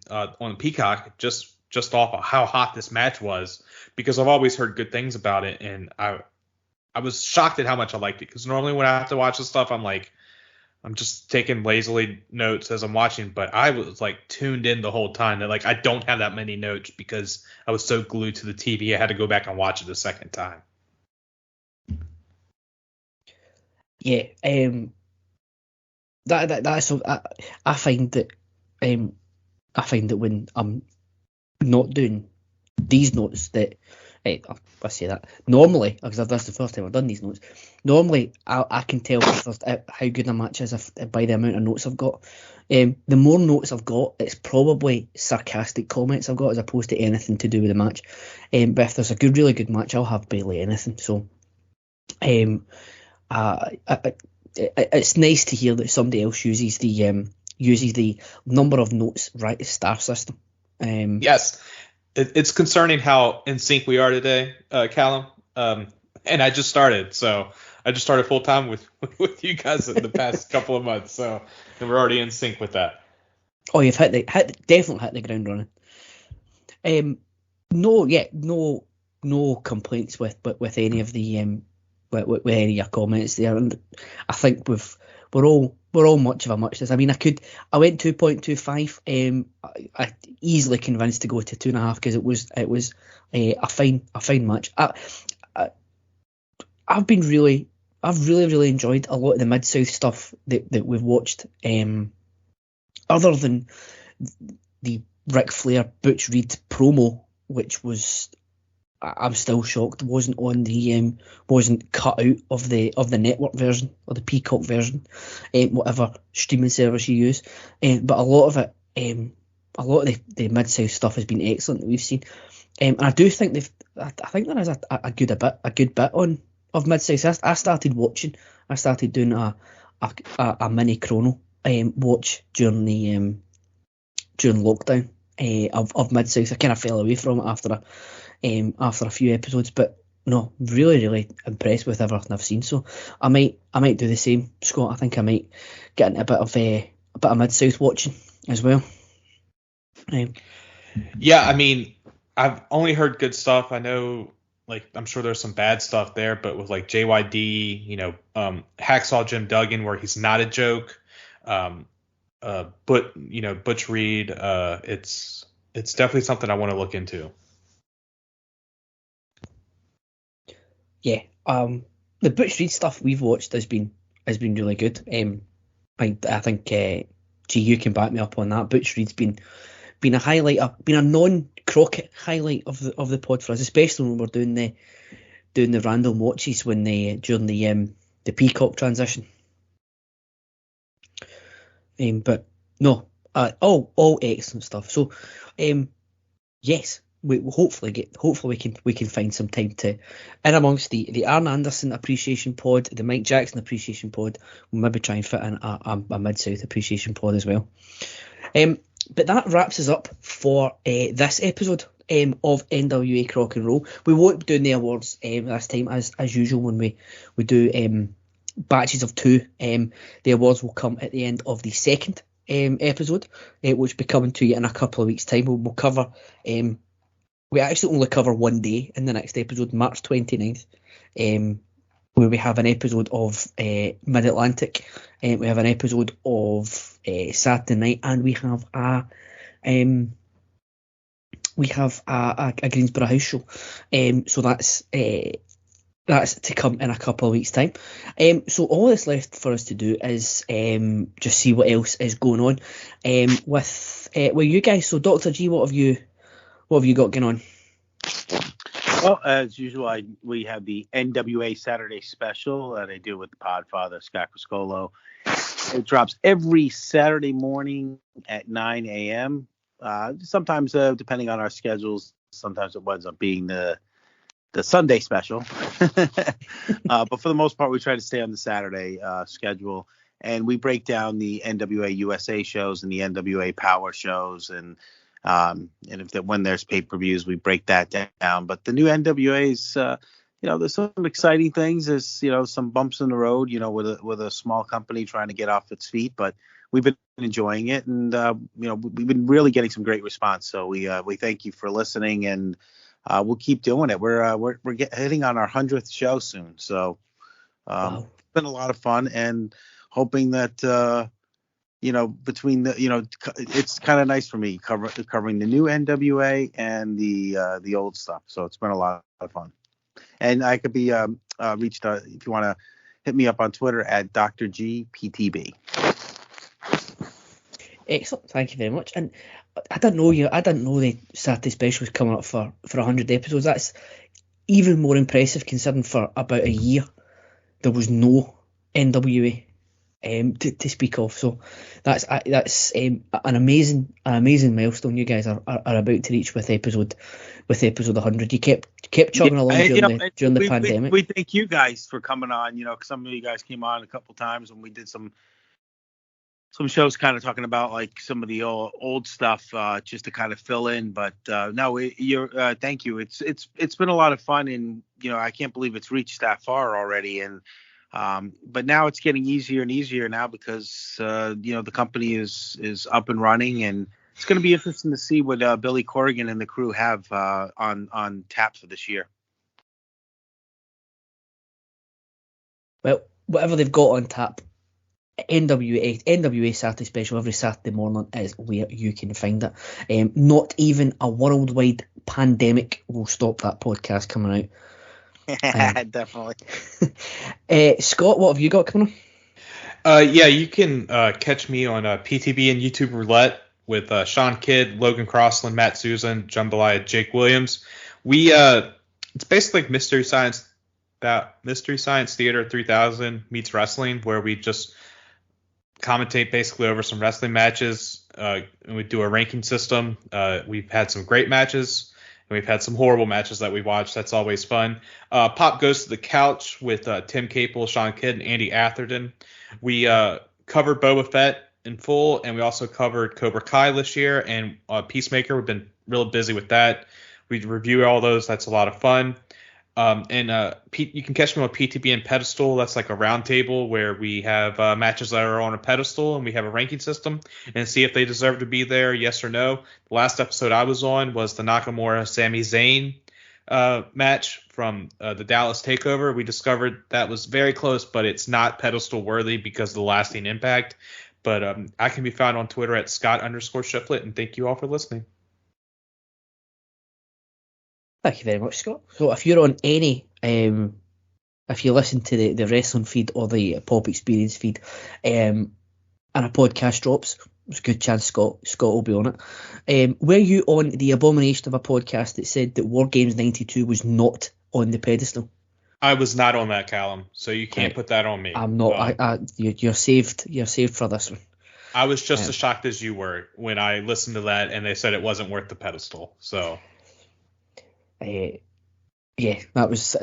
Peacock, just off of how hot this match was, because I've always heard good things about it, and I was shocked at how much I liked it, because normally when I have to watch this stuff, I'm just taking lazily notes as I'm watching, but I was tuned in the whole time. That I don't have that many notes because I was so glued to the TV. I had to go back and watch it a second time. Yeah, that's I find that when I'm not doing these notes that. I say that normally, because that's the first time I've done these notes. Normally, I can tell how good a match is by the amount of notes I've got. The more notes I've got, it's probably sarcastic comments I've got as opposed to anything to do with the match. But if there's a really good match, I'll have barely anything. So, it's nice to hear that somebody else uses the number of notes right star system. Yes. It's concerning how in sync we are today, Calum. And I just started, full time with you guys in the past couple of months, so and we're already in sync with that. Oh, you've definitely hit the ground running. No complaints with any of the with any of your comments there, and I think we're all much of a muchness. I mean, I went 2.25. I easily convinced to go to 2.5 because it was a fine match. I've really enjoyed a lot of the Mid-South stuff that we've watched. Other than the Ric Flair Butch Reed promo, which was, I'm still shocked wasn't cut out of the network version or the Peacock version, whatever streaming service you use. But a lot of the Mid-South stuff has been excellent that we've seen. And I do think I think there is a good bit of Mid-South. I started watching. I started doing a mini chrono watch during lockdown of Mid-South. I kind of fell away from it after a few episodes, but no, really impressed with everything I've seen. So I might do the same, Scott. I think I might get into a bit of Mid-South watching as well. Yeah, I mean, I've only heard good stuff. I know, I'm sure there's some bad stuff there, but with JYD, Hacksaw Jim Duggan, where he's not a joke, but Butch Reed, it's definitely something I want to look into. Yeah, the Butch Reed stuff we've watched has been really good. I think G, you can back me up on that. Butch Reed's been a highlight, been a non-Crockett highlight of the pod for us, especially when we're doing the random watches during the Peacock transition. But no, all excellent stuff. So yes, we hopefully we can find some time to, in amongst the Arn Anderson appreciation pod, the Mike Jackson appreciation pod, we'll maybe try and fit in a Mid-South appreciation pod as well. But that wraps us up for this episode of NWA Crock and Roll. We won't be doing the awards this time as usual when we do batches of 2. The awards will come at the end of the second episode, which will be coming to you in a couple of weeks' time. We'll cover, we actually only cover one day in the next episode, March 29th, where we have an episode of Mid-Atlantic, we have an episode of Saturday Night, and we have a Greensboro House show. So that's to come in a couple of weeks' time. So all that's left for us to do is just see what else is going on with you guys. So Dr. G, what have you got going on? Well, as usual, we have the NWA Saturday special that I do with the Podfather, Scott Criscolo. It drops every Saturday morning at 9 a.m. Sometimes, depending on our schedules, sometimes it winds up being the Sunday special. But for the most part, we try to stay on the Saturday schedule. And we break down the NWA USA shows and the NWA Power shows. And when there's pay-per-views, we break that down. But the new NWA's, there's some exciting things. There's, some bumps in the road, with a small company trying to get off its feet. But we've been enjoying it. And, we've been really getting some great response. So we thank you for listening, and we'll keep doing it. We're hitting on our 100th show soon. So wow. It's been a lot of fun, and hoping that, between the, it's kind of nice for me covering the new NWA and the old stuff. So it's been a lot of fun. And I could be reached if you want to hit me up on Twitter at Dr. G PTB. Excellent, thank you very much. And I didn't know the Saturday special was coming up for 100 episodes. That's even more impressive considering for about a year there was no NWA to speak of. So that's an amazing milestone you guys are about to reach with episode 100. You kept chugging along during the pandemic. We thank you guys for coming on. Cause some of you guys came on a couple times when we did some shows kind of talking about like some of the old stuff just to kind of fill in. But thank you. It's been a lot of fun, and I can't believe it's reached that far already. And but now it's getting easier and easier now because the company is up and running, and it's going to be interesting to see what Billy Corrigan and the crew have on tap for this year. Well, whatever they've got on tap, NWA Saturday special every Saturday morning is where you can find it. Not even a worldwide pandemic will stop that podcast coming out. Definitely. Scott, what have you got coming on? You can catch me on PTB and YouTube Roulette with Shawn Kidd, Logan Crossland, Matt Susan, Jambalaya, Jake Williams. It's basically like Mystery Science Theater 3000 meets wrestling, where we just commentate basically over some wrestling matches, and we do a ranking system. We've had some great matches, and we've had some horrible matches that we watched. That's always fun. Pop Goes to the Couch with Tim Capel, Shawn Kidd, and Andy Atherton. We covered Boba Fett in full, and we also covered Cobra Kai this year, and Peacemaker. We've been real busy with that. We review all those. That's a lot of fun. You can catch me on PTB and Pedestal. That's like a round table where we have matches that are on a pedestal, and we have a ranking system and see if they deserve to be there, yes or no. The last episode I was on was the Nakamura-Sami Zayn match from the Dallas TakeOver. We discovered that was very close, but it's not pedestal worthy because of the lasting impact. But I can be found on Twitter at Scott_Shiflett, and thank you all for listening. Thank you very much, Scott. So if you're on any, if you listen to the wrestling feed or the Pop Experience feed, and a podcast drops, there's a good chance Scott will be on it. Were you on the abomination of a podcast that said that War Games 92 was not on the pedestal? I was not on that, Calum, so you can't put that on me. I'm not. You're saved. You're saved for this one. I was just as shocked as you were when I listened to that and they said it wasn't worth the pedestal. So Yeah, that was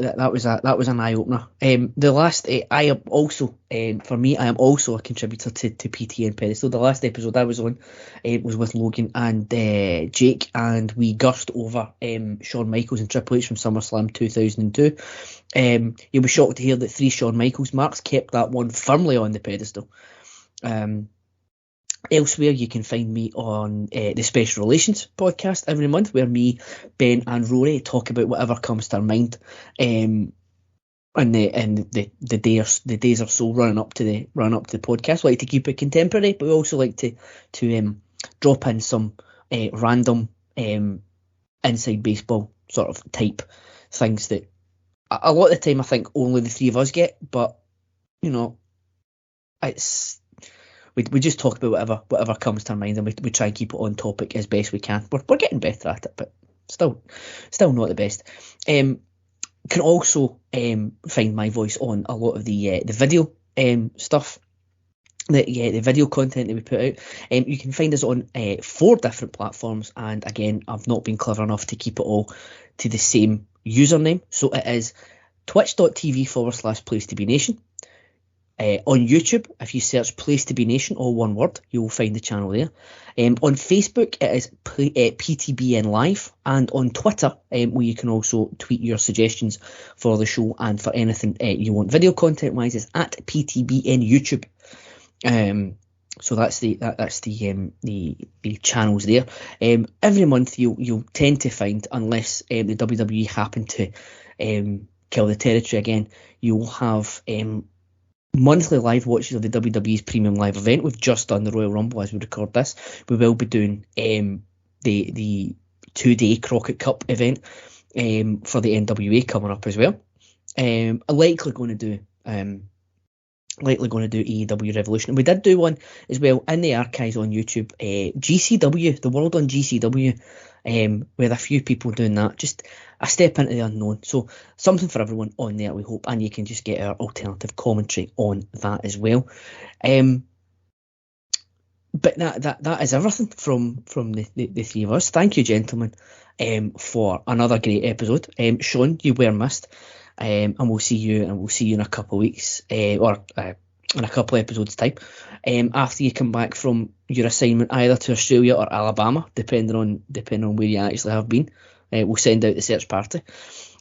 an eye opener. The last, I am also, for me, I am also a contributor to PTN Pedestal. The last episode I was on was with Logan and Jake, and we gussed over Shawn Michaels and Triple H from SummerSlam 2002. You'll be shocked to hear that 3 Shawn Michaels marks kept that one firmly on the pedestal. Elsewhere, you can find me on the Special Relations podcast every month, where me, Ben, and Rory talk about whatever comes to our mind, and the days or so running up to the podcast. We like to keep it contemporary, but we also like to drop in some random inside baseball sort of type things that a lot of the time I think only the 3 of us get, but it's. We just talk about whatever comes to our mind, and we try and keep it on topic as best we can. We're getting better at it, but still not the best. Can also find my voice on a lot of the video stuff, the video content that we put out. You can find us on 4 different platforms, and again, I've not been clever enough to keep it all to the same username, so it is twitch.tv/PlaceToBeNation. On YouTube, if you search Place to Be Nation, all one word, you'll find the channel there. On Facebook, it is PTBN Live, and on Twitter, where you can also tweet your suggestions for the show and for anything you want video content wise, is at PTBN YouTube. So that's the channels there. Every month you'll tend to find, unless the WWE happen to kill the territory again, you'll have monthly live watches of the WWE's premium live event. We've just done the Royal Rumble as we record this. We will be doing the 2-day Crockett Cup event for the NWA coming up as well. Likely going to do AEW Revolution. And we did do one as well in the archives on YouTube. GCW, the World on GCW, with a few people doing that. Just a step into the unknown. So something for everyone on there, we hope. And you can just get our alternative commentary on that as well. But that is everything from the 3 of us. Thank you, gentlemen, for another great episode. Shawn, you were missed. And we'll see you in a couple of weeks, or in a couple of episodes time, after you come back from your assignment either to Australia or Alabama, depending on where you actually have been. We'll send out the search party.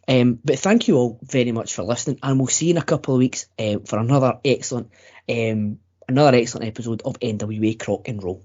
But thank you all very much for listening, and we'll see you in a couple of weeks for another excellent episode of NWA Crock and Roll.